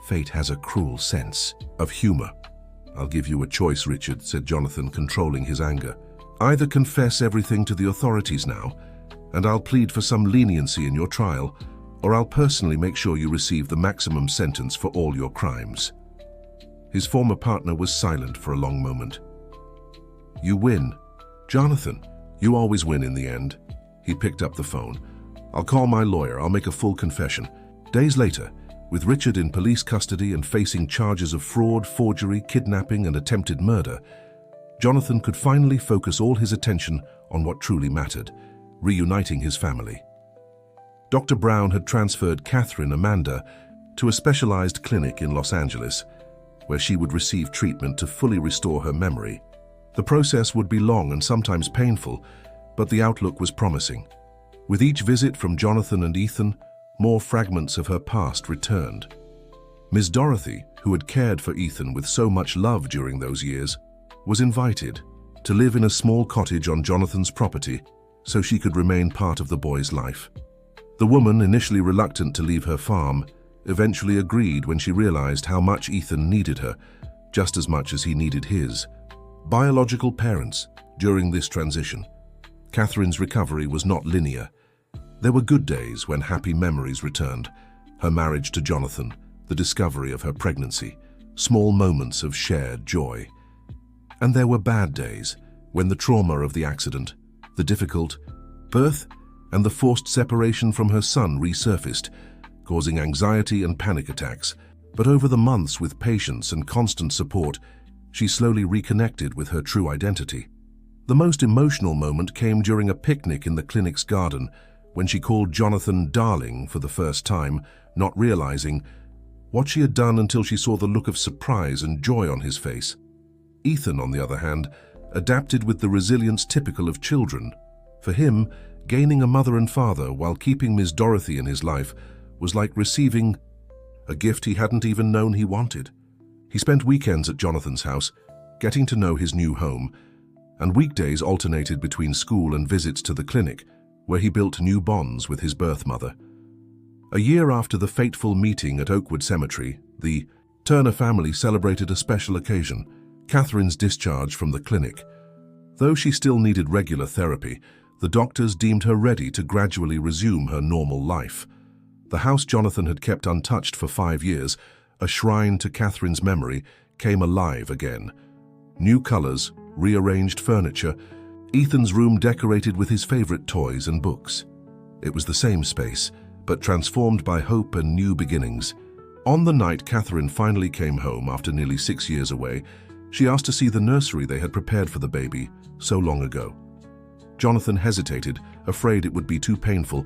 Speaker 1: "Fate has a cruel sense of humor." "I'll give you a choice, Richard," said Jonathan, controlling his anger. "Either confess everything to the authorities now, and I'll plead for some leniency in your trial, or I'll personally make sure you receive the maximum sentence for all your crimes." His former partner was silent for a long moment. "You win. Jonathan, you always win in the end." He picked up the phone. "I'll call my lawyer. I'll make a full confession." Days later, with Richard in police custody and facing charges of fraud, forgery, kidnapping, and attempted murder, Jonathan could finally focus all his attention on what truly mattered, reuniting his family. Dr. Brown had transferred Catherine Amanda to a specialized clinic in Los Angeles. where she would receive treatment to fully restore her memory. The process would be long and sometimes painful, but the outlook was promising. With each visit from Jonathan and Ethan, more fragments of her past returned. Ms. Dorothy, who had cared for Ethan with so much love during those years, was invited to live in a small cottage on Jonathan's property so she could remain part of the boy's life. The woman, initially reluctant to leave her farm, eventually agreed when she realized how much Ethan needed her, just as much as he needed his biological parents. During this transition, Catherine's recovery was not linear. There were good days when happy memories returned: her marriage to Jonathan, the discovery of her pregnancy, small moments of shared joy. And there were bad days when the trauma of the accident, the difficult birth, and the forced separation from her son resurfaced, causing anxiety and panic attacks. But over the months, with patience and constant support, she slowly reconnected with her true identity. The most emotional moment came during a picnic in the clinic's garden, when she called Jonathan darling for the first time, not realizing what she had done until she saw the look of surprise and joy on his face. Ethan, on the other hand, adapted with the resilience typical of children. For him, gaining a mother and father while keeping Ms. Dorothy in his life was like receiving a gift he hadn't even known he wanted. He spent weekends at Jonathan's house, getting to know his new home, and weekdays alternated between school and visits to the clinic, where he built new bonds with his birth mother. A year after the fateful meeting at Oakwood Cemetery, the Turner family celebrated a special occasion: Catherine's discharge from the clinic. Though she still needed regular therapy, the doctors deemed her ready to gradually resume her normal life. The house Jonathan had kept untouched for 5 years, a shrine to Catherine's memory, came alive again. New colors, rearranged furniture, Ethan's room decorated with his favorite toys and books. It was the same space, but transformed by hope and new beginnings. On the night Catherine finally came home after nearly 6 years away, she asked to see the nursery they had prepared for the baby so long ago. Jonathan hesitated, afraid it would be too painful,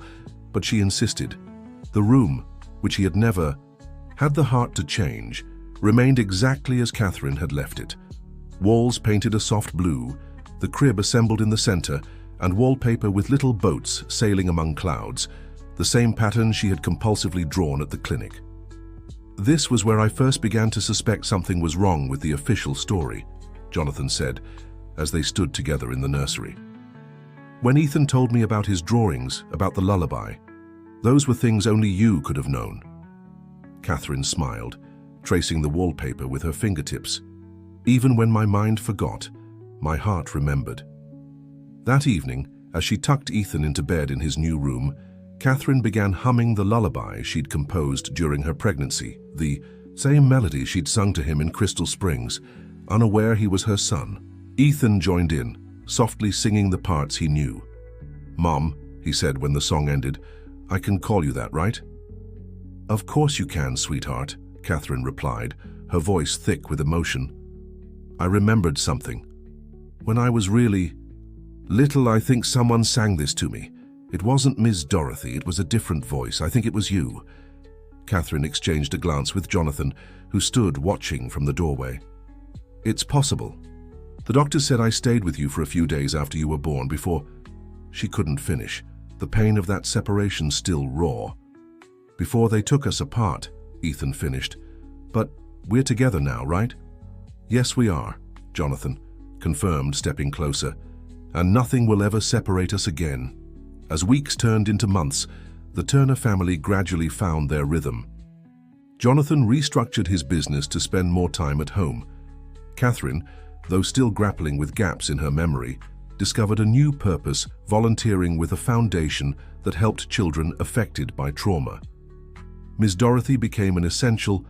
Speaker 1: but she insisted. The room, which he had never had the heart to change, remained exactly as Catherine had left it. Walls painted a soft blue, the crib assembled in the center, and wallpaper with little boats sailing among clouds, the same pattern she had compulsively drawn at the clinic. "This was where I first began to suspect something was wrong with the official story," Jonathan said, as they stood together in the nursery. "When Ethan told me about his drawings, about the lullaby, those were things only you could have known." Catherine smiled, tracing the wallpaper with her fingertips. "Even when my mind forgot, my heart remembered." That evening, as she tucked Ethan into bed in his new room, Catherine began humming the lullaby she'd composed during her pregnancy, the same melody she'd sung to him in Crystal Springs, unaware he was her son. Ethan joined in, softly singing the parts he knew. "Mom," he said when the song ended, "I can call you that, right?" "Of course you can, sweetheart," Catherine replied, her voice thick with emotion. "I remembered something. When I was really little, I think someone sang this to me. It wasn't Ms. Dorothy, it was a different voice. I think it was you." Catherine exchanged a glance with Jonathan, who stood watching from the doorway. "It's possible. The doctor said I stayed with you for a few days after you were born before—" She couldn't finish, the pain of that separation still raw. "Before they took us apart," Ethan finished. "But we're together now, right?" "Yes, we are," Jonathan confirmed, stepping closer. "And nothing will ever separate us again." As weeks turned into months, the Turner family gradually found their rhythm. Jonathan restructured his business to spend more time at home. Catherine, though still grappling with gaps in her memory, discovered a new purpose, volunteering with a foundation that helped children affected by trauma. Ms. Dorothy became an essential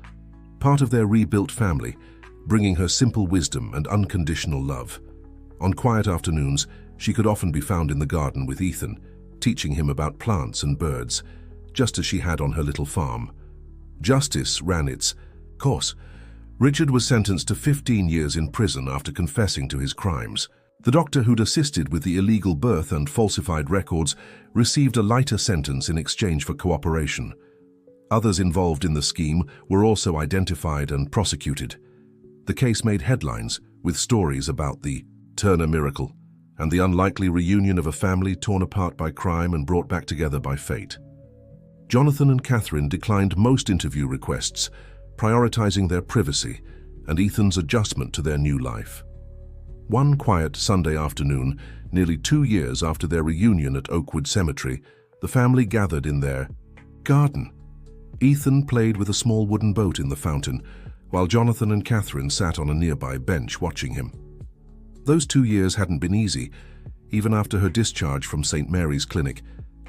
Speaker 1: part of their rebuilt family, bringing her simple wisdom and unconditional love. On quiet afternoons, she could often be found in the garden with Ethan, teaching him about plants and birds, just as she had on her little farm. Justice ran its course. Richard was sentenced to 15 years in prison after confessing to his crimes. The doctor who'd assisted with the illegal birth and falsified records received a lighter sentence in exchange for cooperation. Others involved in the scheme were also identified and prosecuted. The case made headlines with stories about the Turner miracle and the unlikely reunion of a family torn apart by crime and brought back together by fate. Jonathan and Catherine declined most interview requests, prioritizing their privacy and Ethan's adjustment to their new life. One quiet Sunday afternoon, nearly 2 years after their reunion at Oakwood Cemetery, the family gathered in their garden. Ethan played with a small wooden boat in the fountain, while Jonathan and Catherine sat on a nearby bench watching him. Those 2 years hadn't been easy. Even after her discharge from St. Mary's Clinic,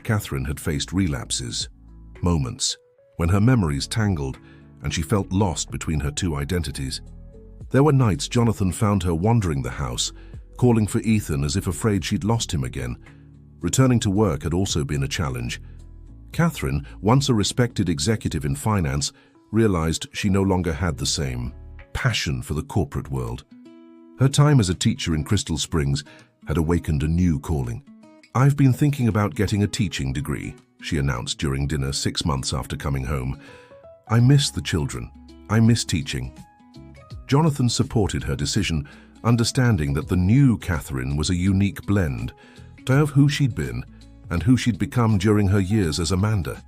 Speaker 1: Catherine had faced relapses, moments when her memories tangled and she felt lost between her two identities. There were nights Jonathan found her wandering the house, calling for Ethan as if afraid she'd lost him again. Returning to work had also been a challenge. Catherine, once a respected executive in finance, realized she no longer had the same passion for the corporate world. Her time as a teacher in Crystal Springs had awakened a new calling. "I've been thinking about getting a teaching degree," she announced during dinner 6 months after coming home. "I miss the children. I miss teaching." Jonathan supported her decision, understanding that the new Catherine was a unique blend of who she'd been and who she'd become during her years as Amanda.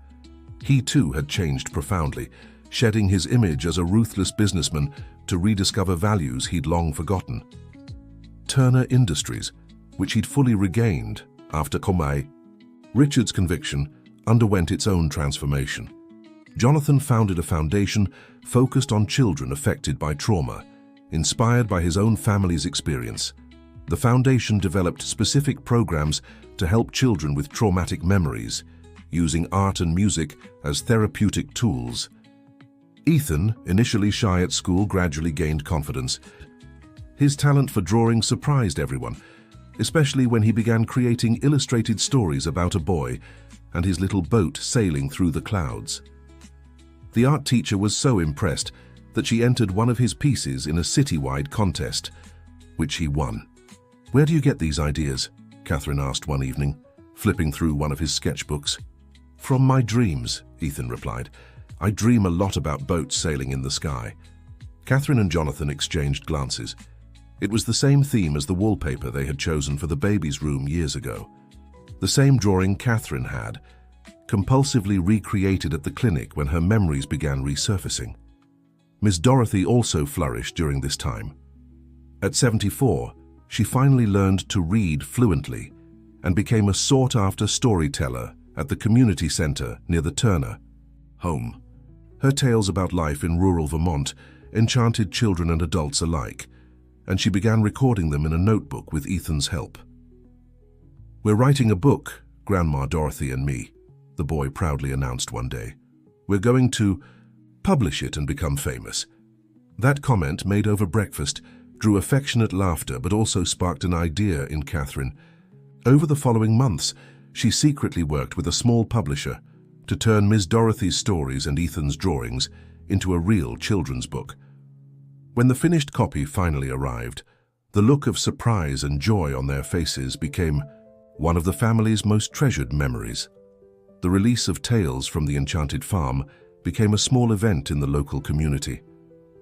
Speaker 1: He too had changed profoundly, shedding his image as a ruthless businessman to rediscover values he'd long forgotten. Turner Industries, which he'd fully regained after Comay. Richard's conviction underwent its own transformation. Jonathan founded a foundation focused on children affected by trauma, inspired by his own family's experience. The foundation developed specific programs to help children with traumatic memories, using art and music as therapeutic tools. Ethan, initially shy at school, gradually gained confidence. His talent for drawing surprised everyone, especially when he began creating illustrated stories about a boy and his little boat sailing through the clouds. The art teacher was so impressed that she entered one of his pieces in a citywide contest, which he won. "Where do you get these ideas?" Catherine asked one evening, flipping through one of his sketchbooks. "From my dreams," Ethan replied. "I dream a lot about boats sailing in the sky." Catherine and Jonathan exchanged glances. It was the same theme as the wallpaper they had chosen for the baby's room years ago. The same drawing Catherine had, compulsively recreated at the clinic when her memories began resurfacing. Miss Dorothy also flourished during this time. At 74, she finally learned to read fluently and became a sought-after storyteller at the community center near the Turner home. Her tales about life in rural Vermont enchanted children and adults alike, and she began recording them in a notebook with Ethan's help. "We're writing a book, Grandma Dorothy and me," the boy proudly announced one day. "We're going to publish it and become famous." That comment, made over breakfast, drew affectionate laughter but also sparked an idea in Catherine. Over the following months, she secretly worked with a small publisher to turn Miss Dorothy's stories and Ethan's drawings into a real children's book. When the finished copy finally arrived, the look of surprise and joy on their faces became one of the family's most treasured memories. The release of Tales from the Enchanted Farm became a small event in the local community.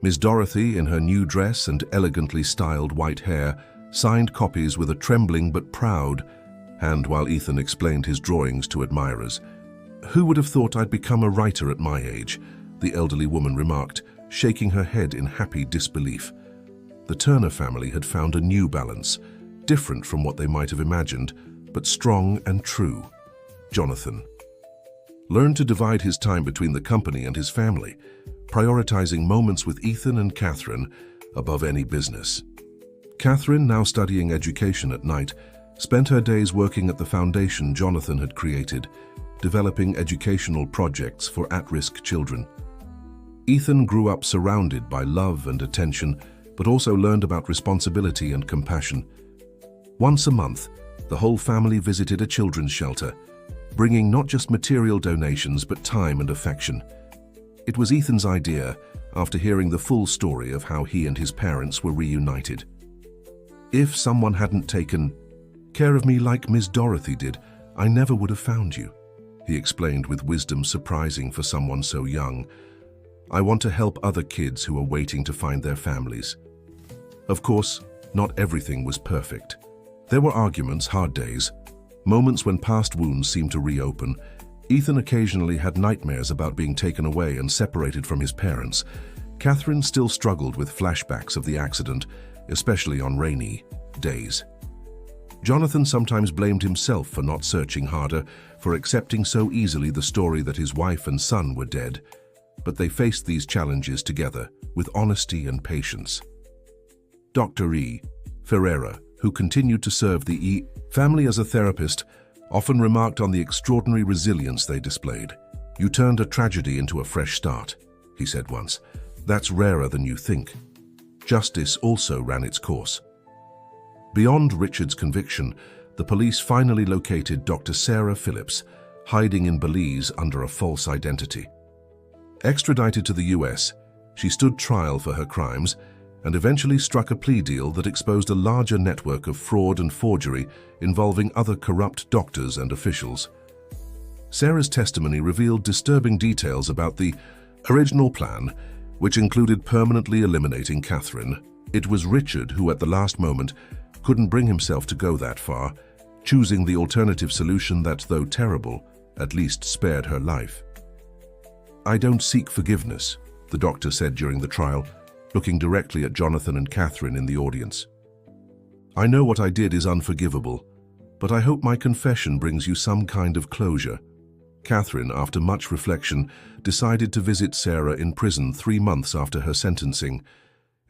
Speaker 1: Miss Dorothy, in her new dress and elegantly styled white hair, signed copies with a trembling but proud hand while Ethan explained his drawings to admirers. "Who would have thought I'd become a writer at my age?" the elderly woman remarked, shaking her head in happy disbelief. The Turner family had found a new balance, different from what they might have imagined, but strong and true. Jonathan learned to divide his time between the company and his family, prioritizing moments with Ethan and Catherine above any business. Catherine, now studying education at night, spent her days working at the foundation Jonathan had created, developing educational projects for at-risk children. Ethan grew up surrounded by love and attention, but also learned about responsibility and compassion. Once a month, the whole family visited a children's shelter, bringing not just material donations but time and affection. It was Ethan's idea, after hearing the full story of how he and his parents were reunited. "If someone hadn't taken care of me like Miss Dorothy did, I never would have found you," he explained with wisdom surprising for someone so young. I want to help other kids who are waiting to find their families. Of course, not everything was perfect. There were arguments, hard days, moments when past wounds seemed to reopen. Ethan occasionally had nightmares about being taken away and separated from his parents. Catherine still struggled with flashbacks of the accident, especially on rainy days. Jonathan sometimes blamed himself for not searching harder, for accepting so easily the story that his wife and son were dead. But they faced these challenges together, with honesty and patience. Dr. E. Ferreira, who continued to serve the E. family as a therapist, often remarked on the extraordinary resilience they displayed. "You turned a tragedy into a fresh start," he said once. "That's rarer than you think." Justice also ran its course. Beyond Richard's conviction, the police finally located Dr. Sarah Phillips, hiding in Belize under a false identity. Extradited to the US, she stood trial for her crimes and eventually struck a plea deal that exposed a larger network of fraud and forgery involving other corrupt doctors and officials. Sarah's testimony revealed disturbing details about the original plan, which included permanently eliminating Catherine. It was Richard who, at the last moment, couldn't bring himself to go that far, choosing the alternative solution that, though terrible, at least spared her life. "I don't seek forgiveness," the doctor said during the trial, looking directly at Jonathan and Catherine in the audience. "I know what I did is unforgivable, but I hope my confession brings you some kind of closure." Catherine, after much reflection, decided to visit Sarah in prison 3 months after her sentencing.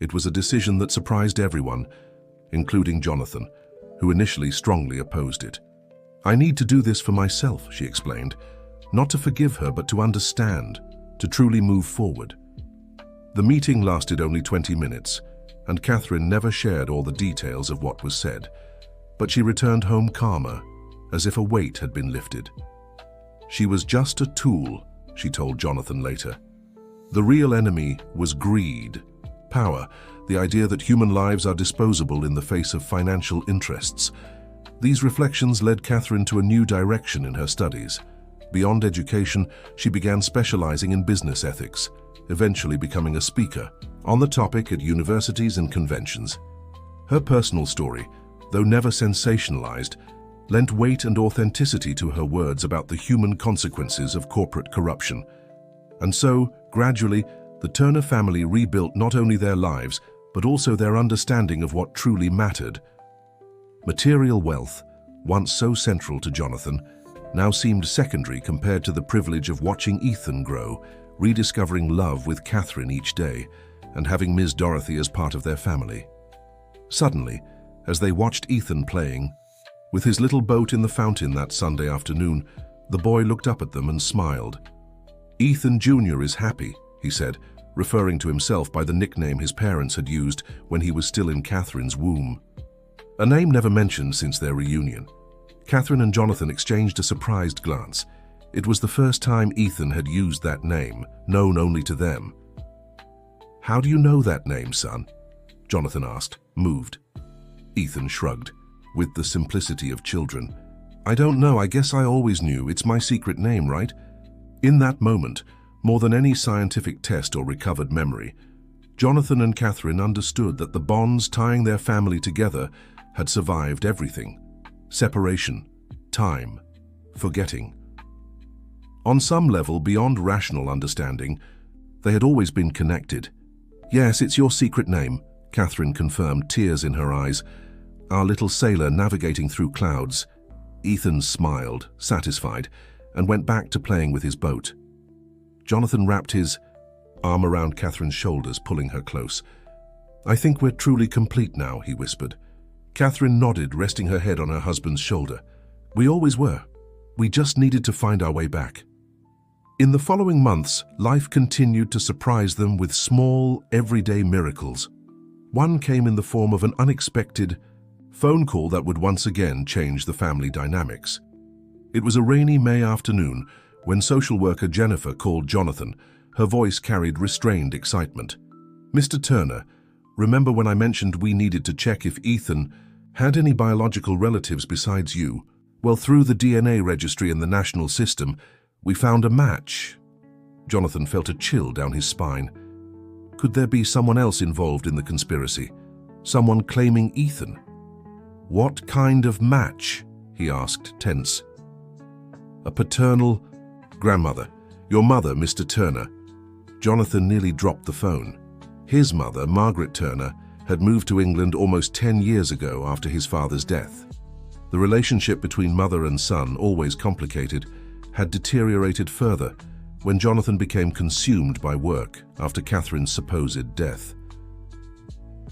Speaker 1: It was a decision that surprised everyone, including Jonathan, who initially strongly opposed it. "I need to do this for myself," she explained, "not to forgive her, but to understand, to truly move forward." The meeting lasted only 20 minutes, and Catherine never shared all the details of what was said, but she returned home calmer, as if a weight had been lifted. "She was just a tool," she told Jonathan later. "The real enemy was greed, power, the idea that human lives are disposable in the face of financial interests." These reflections led Catherine to a new direction in her studies. Beyond education, she began specializing in business ethics, eventually becoming a speaker on the topic at universities and conventions. Her personal story, though never sensationalized, lent weight and authenticity to her words about the human consequences of corporate corruption. And so, gradually, the Turner family rebuilt not only their lives, but also their understanding of what truly mattered. Material wealth, once so central to Jonathan, now seemed secondary compared to the privilege of watching Ethan grow, rediscovering love with Catherine each day, and having Ms. Dorothy as part of their family. Suddenly, as they watched Ethan playing, with his little boat in the fountain that Sunday afternoon, the boy looked up at them and smiled. "Ethan Jr. is happy," he said, referring to himself by the nickname his parents had used when he was still in Catherine's womb. A name never mentioned since their reunion. Catherine and Jonathan exchanged a surprised glance. It was the first time Ethan had used that name, known only to them. "How do you know that name, son?" Jonathan asked, moved. Ethan shrugged, with the simplicity of children. "I don't know, I guess I always knew. It's my secret name, right?" In that moment, more than any scientific test or recovered memory, Jonathan and Catherine understood that the bonds tying their family together had survived everything. Separation, time, forgetting. On some level beyond rational understanding, they had always been connected. "Yes, it's your secret name," Catherine confirmed, tears in her eyes. "Our little sailor navigating through clouds." Ethan smiled, satisfied, and went back to playing with his boat. Jonathan wrapped his arm around Catherine's shoulders, pulling her close. "I think we're truly complete now," he whispered. Catherine nodded, resting her head on her husband's shoulder. "We always were. We just needed to find our way back." In the following months, life continued to surprise them with small, everyday miracles. One came in the form of an unexpected phone call that would once again change the family dynamics. It was a rainy May afternoon when social worker Jennifer called Jonathan. Her voice carried restrained excitement. "Mr. Turner, remember when I mentioned we needed to check if Ethan had any biological relatives besides you? Well, through the DNA registry in the national system, we found a match." Jonathan felt a chill down his spine. Could there be someone else involved in the conspiracy? Someone claiming Ethan? What kind of match? He asked, tense. A paternal... Grandmother. Your mother, Mr. Turner. Jonathan nearly dropped the phone. His mother, Margaret Turner, had moved to England almost 10 years ago after his father's death. The relationship between mother and son, always complicated, had deteriorated further when Jonathan became consumed by work after Catherine's supposed death.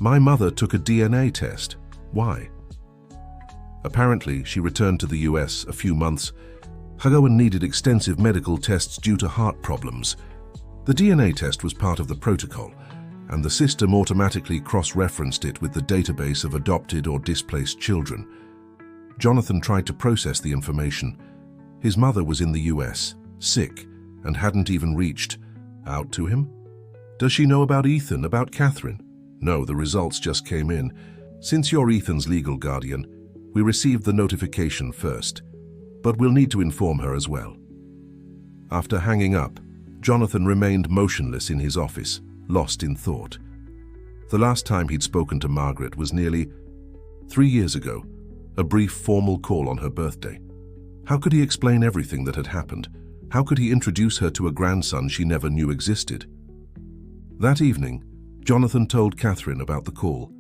Speaker 1: My mother took a DNA test. Why? Apparently, she returned to the US a few months ago and needed extensive medical tests due to heart problems. The DNA test was part of the protocol, and the system automatically cross-referenced it with the database of adopted or displaced children. Jonathan tried to process the information. His mother was in the US, sick, and hadn't even reached out to him. Does she know about Ethan, about Catherine? No, the results just came in. Since you're Ethan's legal guardian, we received the notification first, but we'll need to inform her as well. After hanging up, Jonathan remained motionless in his office, lost in thought. The last time he'd spoken to Margaret was nearly 3 years ago, a brief formal call on her birthday. How could he explain everything that had happened? How could he introduce her to a grandson she never knew existed? That evening, Jonathan told Catherine about the call.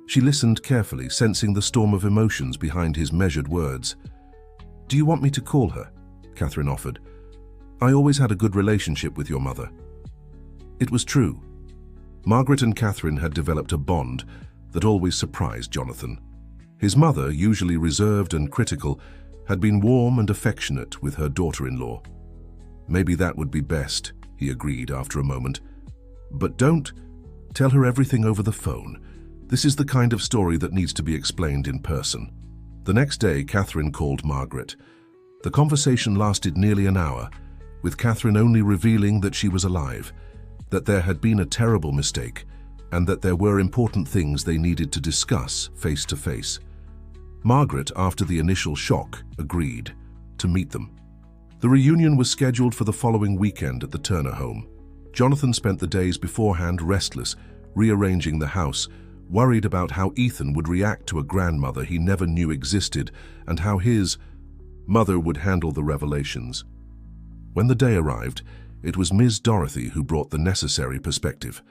Speaker 1: She listened carefully, sensing the storm of emotions behind his measured words. "Do you want me to call her?" Catherine offered. "I always had a good relationship with your mother." It was true. Margaret and Catherine had developed a bond that always surprised Jonathan. His mother, usually reserved and critical, had been warm and affectionate with her daughter-in-law. Maybe that would be best, he agreed after a moment. But don't tell her everything over the phone. This is the kind of story that needs to be explained in person. The next day, Catherine called Margaret. The conversation lasted nearly an hour, with Catherine only revealing that she was alive, that there had been a terrible mistake, and that there were important things they needed to discuss face to face. Margaret, after the initial shock, agreed to meet them. The reunion was scheduled for the following weekend at the Turner home. Jonathan spent the days beforehand restless, rearranging the house, worried about how Ethan would react to a grandmother he never knew existed and how his mother would handle the revelations. When the day arrived, it was Ms. Dorothy who brought the necessary perspective.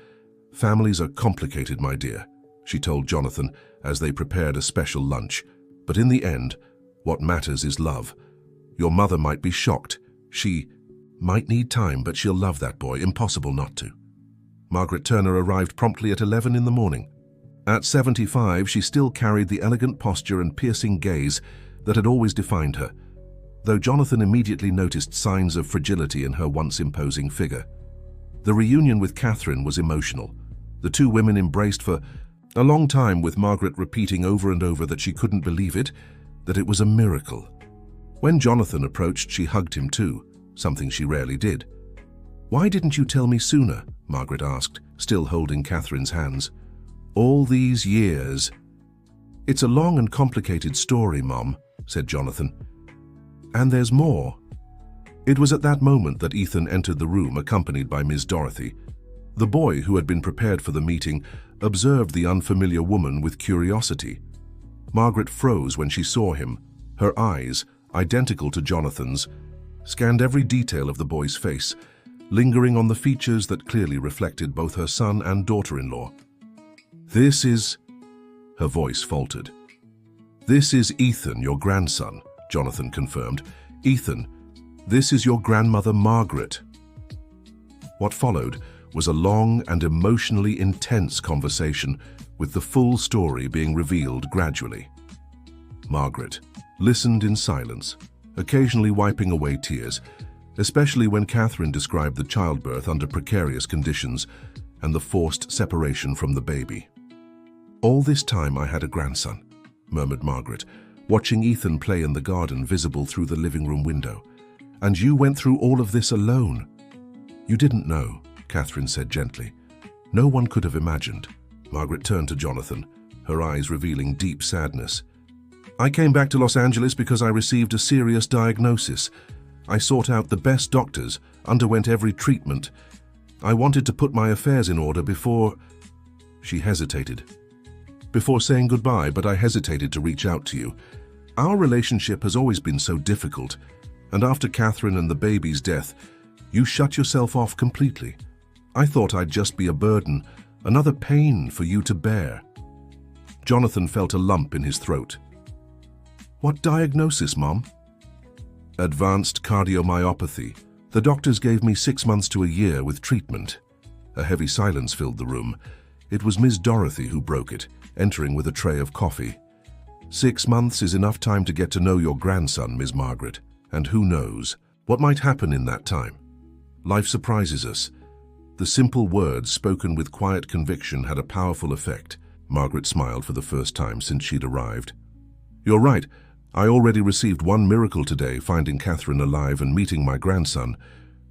Speaker 1: "Families are complicated, my dear," she told Jonathan as they prepared a special lunch. "But in the end, what matters is love. Your mother might be shocked. She might need time, but she'll love that boy. Impossible not to." Margaret Turner arrived promptly at 11 in the morning. At 75, she still carried the elegant posture and piercing gaze that had always defined her, though Jonathan immediately noticed signs of fragility in her once imposing figure. The reunion with Catherine was emotional. The two women embraced for a long time, with Margaret repeating over and over that she couldn't believe it, that it was a miracle. When Jonathan approached, she hugged him too, something she rarely did. "Why didn't you tell me sooner?" Margaret asked, still holding Catherine's hands. "All these years." "It's a long and complicated story, Mom," said Jonathan. "And there's more." It was at that moment that Ethan entered the room, accompanied by Ms. Dorothy. The boy, who had been prepared for the meeting, observed the unfamiliar woman with curiosity. Margaret froze when she saw him. Her eyes, identical to Jonathan's, scanned every detail of the boy's face, lingering on the features that clearly reflected both her son and daughter-in-law. "This is..." Her voice faltered. "This is Ethan, your grandson," Jonathan confirmed. "Ethan, this is your grandmother, Margaret." What followed was a long and emotionally intense conversation, with the full story being revealed gradually. Margaret listened in silence, occasionally wiping away tears, especially when Catherine described the childbirth under precarious conditions and the forced separation from the baby. "All this time I had a grandson," murmured Margaret, watching Ethan play in the garden visible through the living room window. "And you went through all of this alone." "You didn't know," Catherine said gently. "No one could have imagined." Margaret turned to Jonathan, her eyes revealing deep sadness. "I came back to Los Angeles because I received a serious diagnosis. I sought out the best doctors, underwent every treatment. I wanted to put my affairs in order before—" She hesitated. "Before saying goodbye, but I hesitated to reach out to you. Our relationship has always been so difficult, and after Catherine and the baby's death, you shut yourself off completely. I thought I'd just be a burden, another pain for you to bear." Jonathan felt a lump in his throat. "What diagnosis, Mom?" "Advanced cardiomyopathy. The doctors gave me 6 months to a year with treatment." A heavy silence filled the room. It was Ms. Dorothy who broke it, entering with a tray of coffee. "6 months is enough time to get to know your grandson, Ms. Margaret, and who knows what might happen in that time. Life surprises us." The simple words spoken with quiet conviction had a powerful effect. Margaret smiled for the first time since she'd arrived. "You're right. I already received one miracle today, finding Catherine alive and meeting my grandson.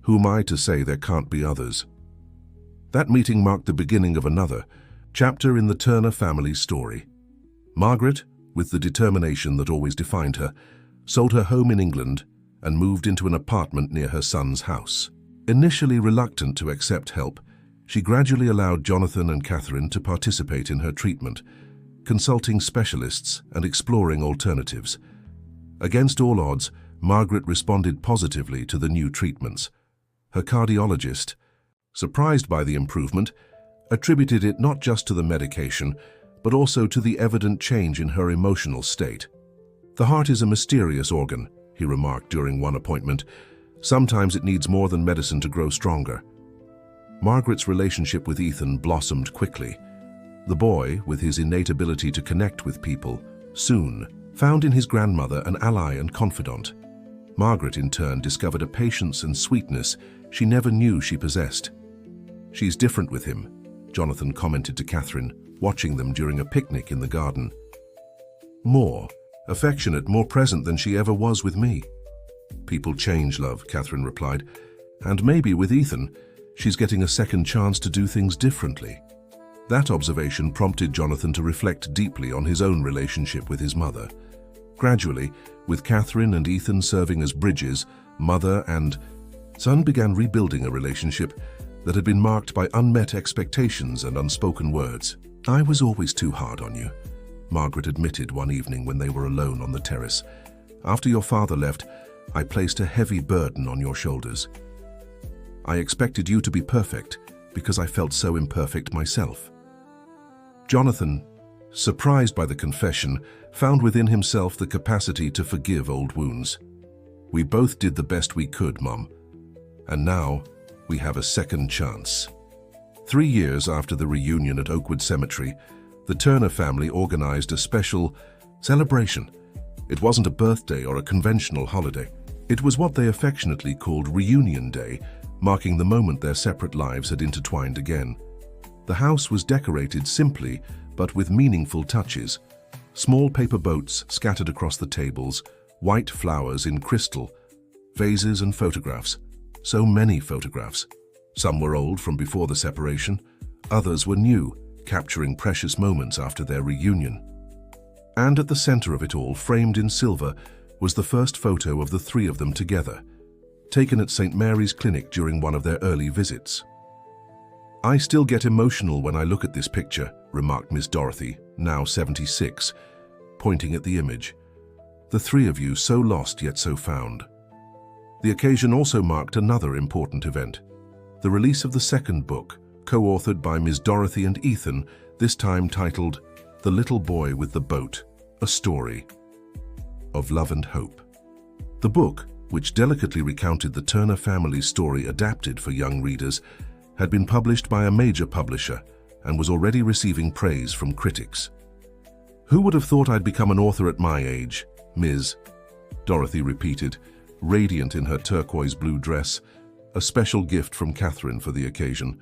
Speaker 1: Who am I to say there can't be others?" That meeting marked the beginning of another chapter in the Turner family's story. Margaret, with the determination that always defined her, sold her home in England and moved into an apartment near her son's house. Initially reluctant to accept help, she gradually allowed Jonathan and Catherine to participate in her treatment, consulting specialists and exploring alternatives. Against all odds, Margaret responded positively to the new treatments. Her cardiologist, surprised by the improvement, attributed it not just to the medication, but also to the evident change in her emotional state. "The heart is a mysterious organ," he remarked during one appointment. "Sometimes it needs more than medicine to grow stronger." Margaret's relationship with Ethan blossomed quickly. The boy, with his innate ability to connect with people, soon found in his grandmother an ally and confidant. Margaret, in turn, discovered a patience and sweetness she never knew she possessed. "She's different with him," Jonathan commented to Catherine, watching them during a picnic in the garden. "More affectionate, more present than she ever was with me." "People change, love," Catherine replied. "And maybe with Ethan, she's getting a second chance to do things differently." That observation prompted Jonathan to reflect deeply on his own relationship with his mother. Gradually, with Catherine and Ethan serving as bridges, mother and son began rebuilding a relationship that had been marked by unmet expectations and unspoken words. "I was always too hard on you," Margaret admitted one evening when they were alone on the terrace. "After your father left, I placed a heavy burden on your shoulders. I expected you to be perfect because I felt so imperfect myself." Jonathan, surprised by the confession, found within himself the capacity to forgive old wounds. "We both did the best we could, Mom. And now we have a second chance." 3 years after the reunion at Oakwood Cemetery, the Turner family organized a special celebration. It wasn't a birthday or a conventional holiday. It was what they affectionately called Reunion Day, marking the moment their separate lives had intertwined again. The house was decorated simply, but with meaningful touches. Small paper boats scattered across the tables, white flowers in crystal, vases and photographs. So many photographs. Some were old from before the separation, others were new, capturing precious moments after their reunion. And at the center of it all, framed in silver, was the first photo of the three of them together, taken at St. Mary's Clinic during one of their early visits. "I still get emotional when I look at this picture," remarked Miss Dorothy, now 76, pointing at the image. "The three of you, so lost yet so found." The occasion also marked another important event, the release of the second book, co-authored by Ms. Dorothy and Ethan, this time titled The Little Boy with the Boat, a Story of Love and Hope. The book, which delicately recounted the Turner family's story adapted for young readers, had been published by a major publisher and was already receiving praise from critics. "Who would have thought I'd become an author at my age, Ms. Dorothy repeated, radiant in her turquoise blue dress, a special gift from Catherine for the occasion.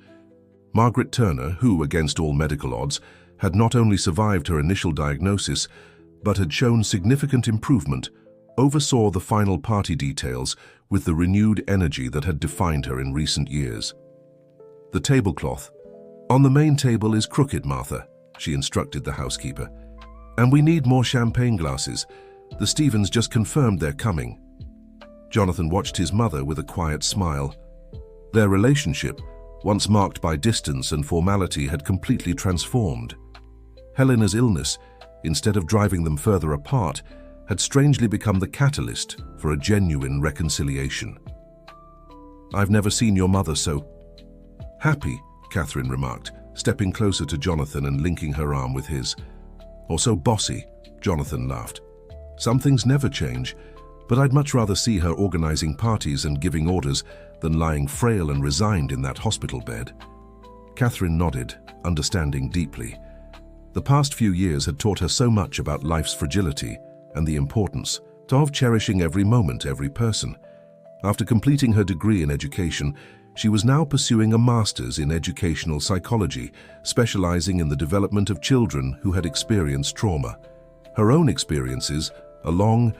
Speaker 1: Margaret Turner, who, against all medical odds, had not only survived her initial diagnosis, but had shown significant improvement, oversaw the final party details with the renewed energy that had defined her in recent years. "The tablecloth. On the main table is crooked, Martha," she instructed the housekeeper. "And we need more champagne glasses. The Stevens just confirmed they're coming." Jonathan watched his mother with a quiet smile. Their relationship, once marked by distance and formality, had completely transformed. Helena's illness, instead of driving them further apart, had strangely become the catalyst for a genuine reconciliation. "I've never seen your mother so happy," Catherine remarked, stepping closer to Jonathan and linking her arm with his. "Or so bossy," Jonathan laughed. "Some things never change, but I'd much rather see her organizing parties and giving orders than lying frail and resigned in that hospital bed." Catherine nodded, understanding deeply. The past few years had taught her so much about life's fragility and the importance of cherishing every moment, every person. After completing her degree in education, she was now pursuing a master's in educational psychology, specializing in the development of children who had experienced trauma. Her own experiences, along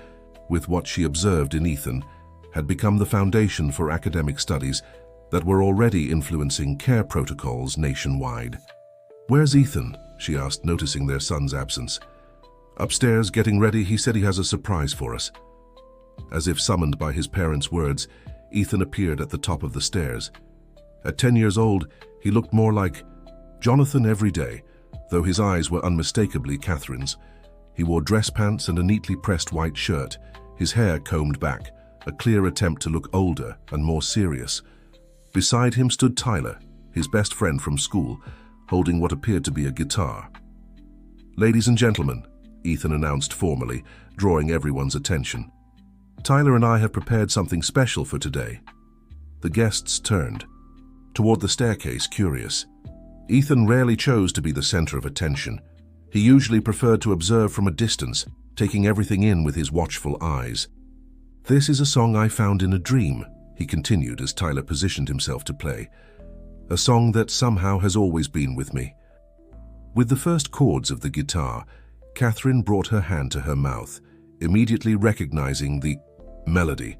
Speaker 1: with what she observed in Ethan, had become the foundation for academic studies that were already influencing care protocols nationwide. "Where's Ethan?" she asked, noticing their son's absence. "Upstairs, getting ready. He said he has a surprise for us." As if summoned by his parents' words, Ethan appeared at the top of the stairs. At 10 years old, he looked more like Jonathan every day, though his eyes were unmistakably Catherine's. He wore dress pants and a neatly pressed white shirt, his hair combed back, a clear attempt to look older and more serious. Beside him stood Tyler, his best friend from school, holding what appeared to be a guitar. "Ladies and gentlemen," Ethan announced formally, drawing everyone's attention, "Tyler and I have prepared something special for today." The guests turned toward the staircase, curious. Ethan rarely chose to be the center of attention. He usually preferred to observe from a distance, taking everything in with his watchful eyes. "This is a song I found in a dream," he continued as Tyler positioned himself to play. "A song that somehow has always been with me." With the first chords of the guitar, Catherine brought her hand to her mouth, immediately recognizing the melody.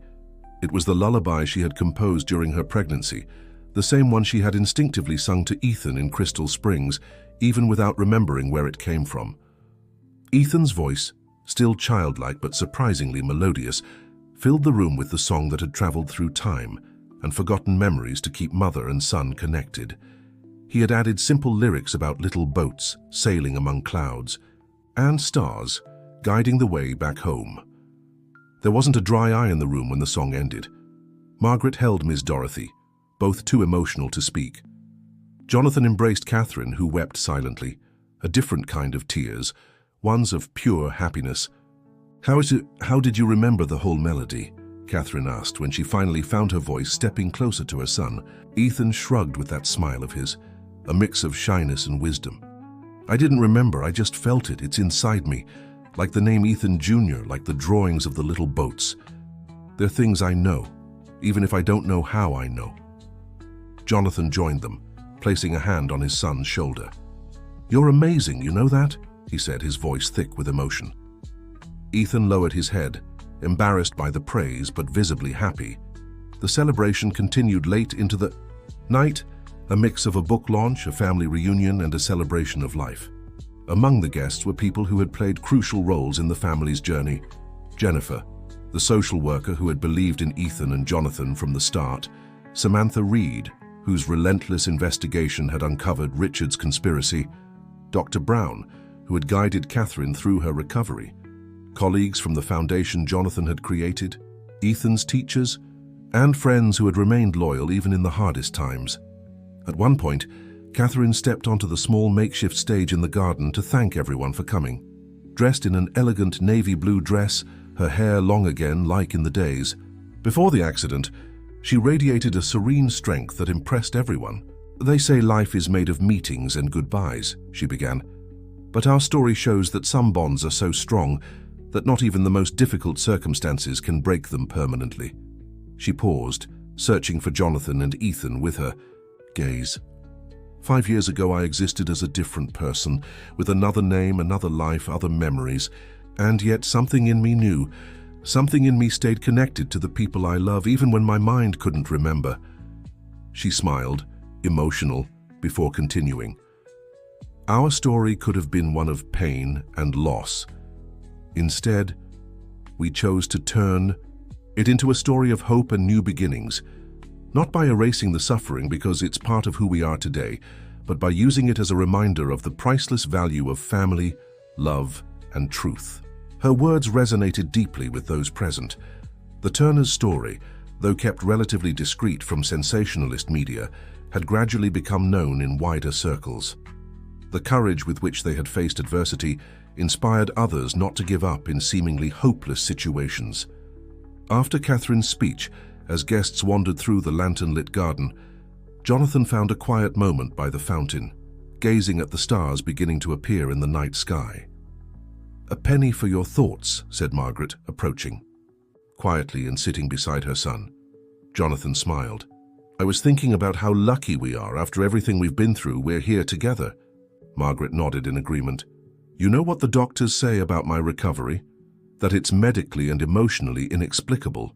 Speaker 1: It was the lullaby she had composed during her pregnancy, the same one she had instinctively sung to Ethan in Crystal Springs, even without remembering where it came from. Ethan's voice, still childlike but surprisingly melodious, filled the room with the song that had traveled through time and forgotten memories to keep mother and son connected. He had added simple lyrics about little boats sailing among clouds and stars guiding the way back home. There wasn't a dry eye in the room when the song ended. Margaret held Miss Dorothy, both too emotional to speak. Jonathan embraced Catherine, who wept silently, a different kind of tears, ones of pure happiness. How did you remember the whole melody?" Catherine asked when she finally found her voice stepping closer to her son. Ethan shrugged with that smile of his, a mix of shyness and wisdom. "I didn't remember, I just felt it. It's inside me. Like the name Ethan Jr., like the drawings of the little boats. They're things I know, even if I don't know how I know." Jonathan joined them, placing a hand on his son's shoulder. "You're amazing, you know that?" he said, his voice thick with emotion. Ethan lowered his head, embarrassed by the praise but visibly happy. The celebration continued late into the night, a mix of a book launch, a family reunion, and a celebration of life. Among the guests were people who had played crucial roles in the family's journey. Jennifer, the social worker who had believed in Ethan and Jonathan from the start. Samantha Reed, whose relentless investigation had uncovered Richard's conspiracy. Dr. Brown, who had guided Catherine through her recovery. Colleagues from the foundation Jonathan had created, Ethan's teachers, and friends who had remained loyal even in the hardest times. At one point, Catherine stepped onto the small makeshift stage in the garden to thank everyone for coming. Dressed in an elegant navy blue dress, her hair long again like in the days. Before the accident, she radiated a serene strength that impressed everyone. "They say life is made of meetings and goodbyes," she began. "But our story shows that some bonds are so strong that not even the most difficult circumstances can break them permanently." She paused, searching for Jonathan and Ethan with her gaze. "5 years ago, I existed as a different person, with another name, another life, other memories. And yet something in me knew. Something in me stayed connected to the people I love, even when my mind couldn't remember." She smiled, emotional, before continuing. "Our story could have been one of pain and loss. Instead, we chose to turn it into a story of hope and new beginnings. Not by erasing the suffering because it's part of who we are today, but by using it as a reminder of the priceless value of family, love, and truth. Her words resonated deeply with those present. The Turners' story, though kept relatively discreet from sensationalist media, had gradually become known in wider circles. The courage with which they had faced adversity inspired others not to give up in seemingly hopeless situations. After Catherine's speech, as guests wandered through the lantern-lit garden, Jonathan found a quiet moment by the fountain, gazing at the stars beginning to appear in the night sky. "A penny for your thoughts," said Margaret, approaching. Quietly and sitting beside her son, Jonathan smiled. "I was thinking about how lucky we are. After everything we've been through, we're here together." Margaret nodded in agreement. "You know what the doctors say about my recovery? That it's medically and emotionally inexplicable."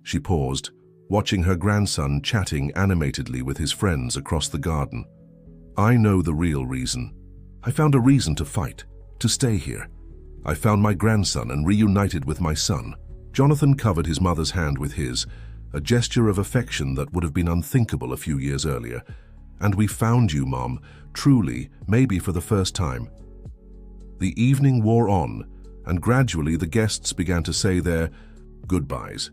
Speaker 1: She paused, watching her grandson chatting animatedly with his friends across the garden. "I know the real reason. I found a reason to fight, to stay here. I found my grandson and reunited with my son." Jonathan covered his mother's hand with his, a gesture of affection that would have been unthinkable a few years earlier. "And we found you, Mom, truly, maybe for the first time." The evening wore on, and gradually the guests began to say their goodbyes.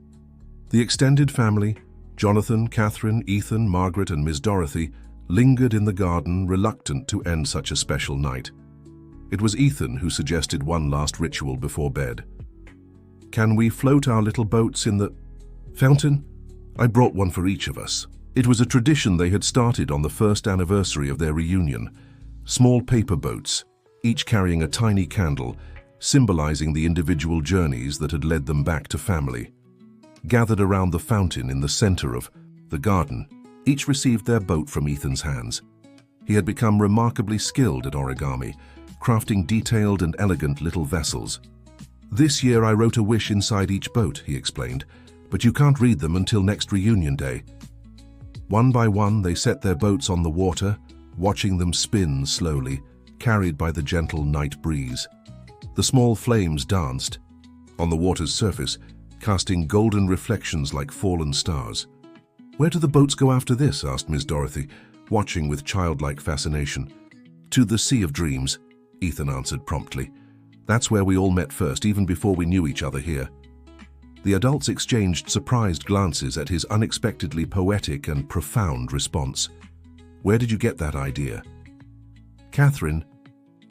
Speaker 1: The extended family, Jonathan, Catherine, Ethan, Margaret, and Miss Dorothy, lingered in the garden, reluctant to end such a special night. It was Ethan who suggested one last ritual before bed. "Can we float our little boats in the fountain?" I brought one for each of us. It was a tradition they had started on the first anniversary of their reunion. Small paper boats, each carrying a tiny candle, symbolizing the individual journeys that had led them back to family. Gathered around the fountain in the center of the garden, each received their boat from Ethan's hands. He had become remarkably skilled at origami, crafting detailed and elegant little vessels. "This year I wrote a wish inside each boat," he explained, "but you can't read them until next reunion day." One by one they set their boats on the water, watching them spin slowly, carried by the gentle night breeze. The small flames danced on the water's surface, casting golden reflections like fallen stars. "Where do the boats go after this?" asked Miss Dorothy, watching with childlike fascination. "To the Sea of Dreams," Ethan answered promptly. "That's where we all met first, even before we knew each other here." The adults exchanged surprised glances at his unexpectedly poetic and profound response. "Where did you get that idea?" "Catherine?"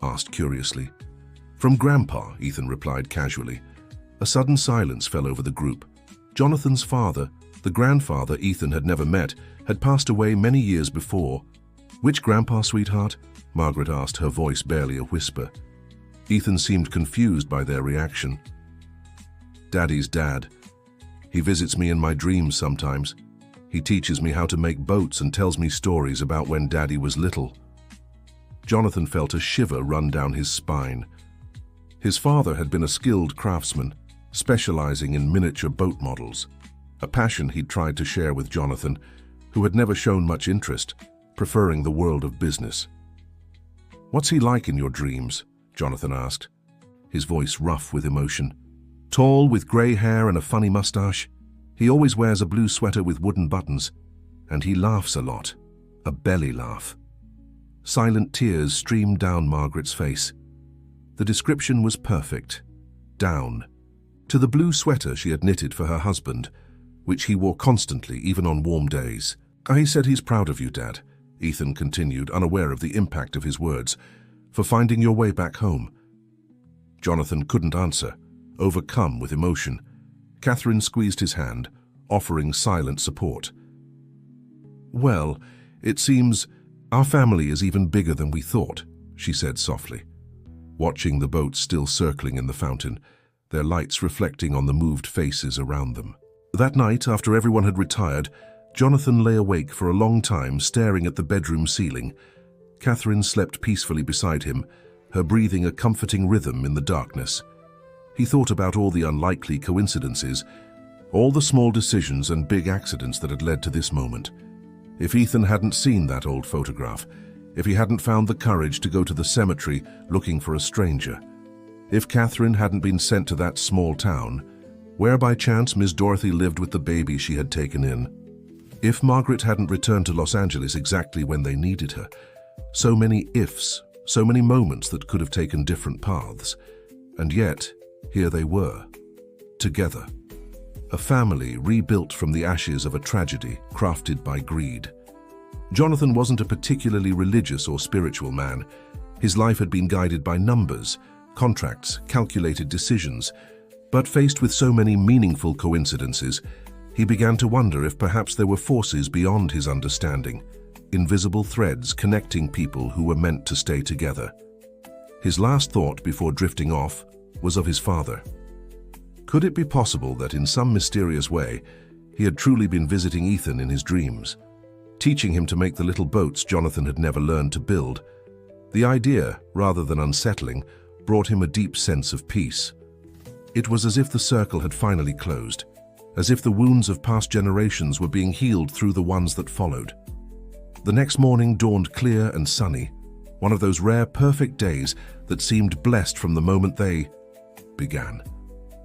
Speaker 1: asked curiously. "From Grandpa," Ethan replied casually. A sudden silence fell over the group. Jonathan's father, the grandfather Ethan had never met, had passed away many years before. "Which grandpa, sweetheart?" Margaret asked, her voice barely a whisper. Ethan seemed confused by their reaction. "Daddy's dad. He visits me in my dreams sometimes. He teaches me how to make boats and tells me stories about when Daddy was little." Jonathan felt a shiver run down his spine. His father had been a skilled craftsman, specializing in miniature boat models, a passion he'd tried to share with Jonathan, who had never shown much interest, preferring the world of business. "What's he like in your dreams?" Jonathan asked, his voice rough with emotion. "Tall, with gray hair and a funny mustache. He always wears a blue sweater with wooden buttons, and he laughs a lot, a belly laugh." Silent tears streamed down Margaret's face. The description was perfect. Down to the blue sweater she had knitted for her husband, which he wore constantly, even on warm days. "He said he's proud of you, Dad," Ethan continued, unaware of the impact of his words, "for finding your way back home." Jonathan couldn't answer, overcome with emotion. Catherine squeezed his hand, offering silent support. "Well, it seems our family is even bigger than we thought," she said softly, watching the boats still circling in the fountain, their lights reflecting on the moved faces around them. That night, after everyone had retired, Jonathan lay awake for a long time, staring at the bedroom ceiling. Catherine slept peacefully beside him, her breathing a comforting rhythm in the darkness. He thought about all the unlikely coincidences, all the small decisions and big accidents that had led to this moment. If Ethan hadn't seen that old photograph, if he hadn't found the courage to go to the cemetery looking for a stranger, if Catherine hadn't been sent to that small town, where by chance Miss Dorothy lived with the baby she had taken in. If Margaret hadn't returned to Los Angeles exactly when they needed her, so many ifs, so many moments that could have taken different paths. And yet, here they were, together. A family rebuilt from the ashes of a tragedy crafted by greed. Jonathan wasn't a particularly religious or spiritual man. His life had been guided by numbers, contracts, calculated decisions. But faced with so many meaningful coincidences, he began to wonder if perhaps there were forces beyond his understanding, invisible threads connecting people who were meant to stay together. His last thought before drifting off was of his father. Could it be possible that in some mysterious way, he had truly been visiting Ethan in his dreams, teaching him to make the little boats Jonathan had never learned to build? The idea, rather than unsettling, brought him a deep sense of peace. It was as if the circle had finally closed, as if the wounds of past generations were being healed through the ones that followed. The next morning dawned clear and sunny, one of those rare perfect days that seemed blessed from the moment they began.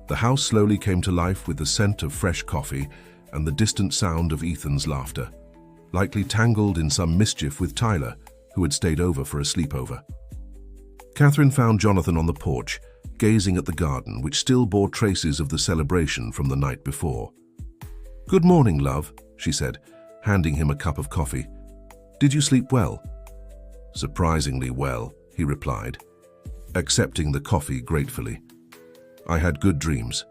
Speaker 1: The house slowly came to life with the scent of fresh coffee and the distant sound of Ethan's laughter, likely tangled in some mischief with Tyler, who had stayed over for a sleepover. Catherine found Jonathan on the porch, gazing at the garden, which still bore traces of the celebration from the night before. "Good morning, love," she said, handing him a cup of coffee. "Did you sleep well?" "Surprisingly well," he replied, accepting the coffee gratefully. "I had good dreams."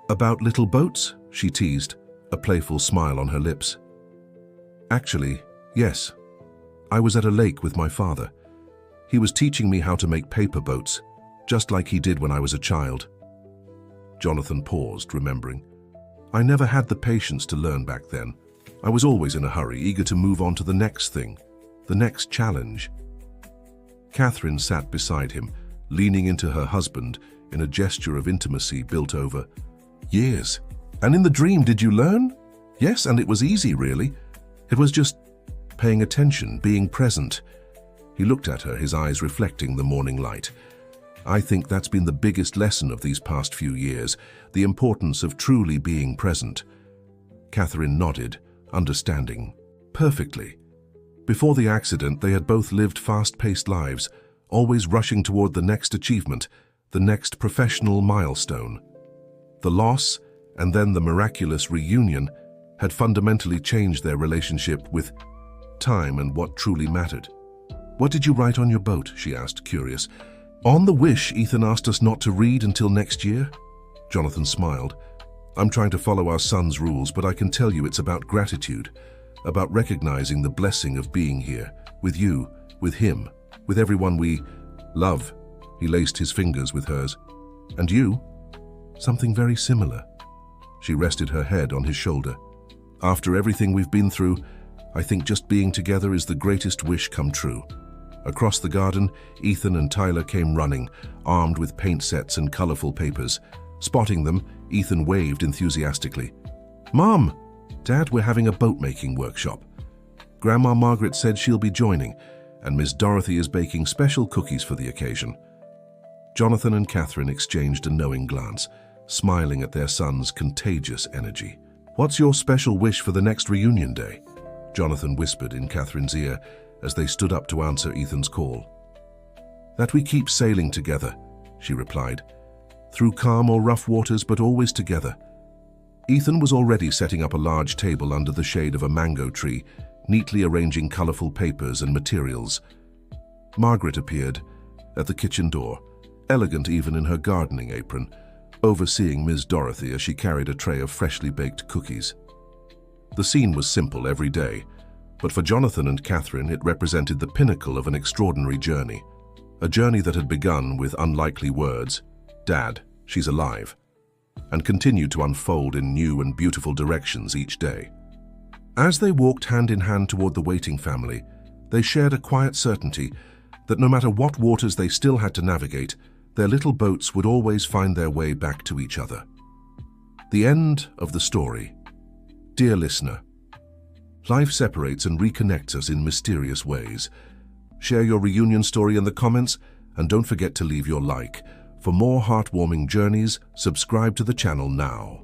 Speaker 1: "About little boats?" she teased, a playful smile on her lips. "Actually, yes. I was at a lake with my father. He was teaching me how to make paper boats, just like he did when I was a child." Jonathan paused, remembering. "I never had the patience to learn back then. I was always in a hurry, eager to move on to the next thing, the next challenge." Catherine sat beside him, leaning into her husband in a gesture of intimacy built over years. "And in the dream, did you learn?" "Yes, and it was easy, really. It was just paying attention, being present." He looked at her, his eyes reflecting the morning light. "I think that's been the biggest lesson of these past few years, the importance of truly being present." Catherine nodded, understanding perfectly. Before the accident, they had both lived fast-paced lives, always rushing toward the next achievement, the next professional milestone. The loss, and then the miraculous reunion, had fundamentally changed their relationship with time and what truly mattered. "What did you write on your boat?" she asked, curious. "On the wish Ethan asked us not to read until next year." Jonathan smiled. "I'm trying to follow our son's rules, but I can tell you it's about gratitude, about recognizing the blessing of being here, with you, with him, with everyone we love." He laced his fingers with hers. "And you?" "Something very similar." She rested her head on his shoulder. "After everything we've been through, I think just being together is the greatest wish come true." Across the garden, Ethan and Tyler came running, armed with paint sets and colorful papers. Spotting them, Ethan waved enthusiastically. "Mom! Dad, we're having a boat-making workshop. Grandma Margaret said she'll be joining, and Miss Dorothy is baking special cookies for the occasion." Jonathan and Catherine exchanged a knowing glance, smiling at their son's contagious energy. "What's your special wish for the next reunion day?" Jonathan whispered in Catherine's ear as they stood up to answer Ethan's call. "That we keep sailing together," she replied. "Through calm or rough waters, but always together." Ethan was already setting up a large table under the shade of a mango tree, neatly arranging colorful papers and materials. Margaret appeared at the kitchen door, elegant even in her gardening apron, overseeing Miss Dorothy as she carried a tray of freshly baked cookies. The scene was simple every day, but for Jonathan and Catherine it represented the pinnacle of an extraordinary journey. A journey that had begun with unlikely words, "Dad, she's alive," and continued to unfold in new and beautiful directions each day. As they walked hand in hand toward the waiting family, they shared a quiet certainty that no matter what waters they still had to navigate, their little boats would always find their way back to each other. The end of the story. Dear listener, life separates and reconnects us in mysterious ways. Share your reunion story in the comments, and don't forget to leave your like. For more heartwarming journeys, subscribe to the channel now.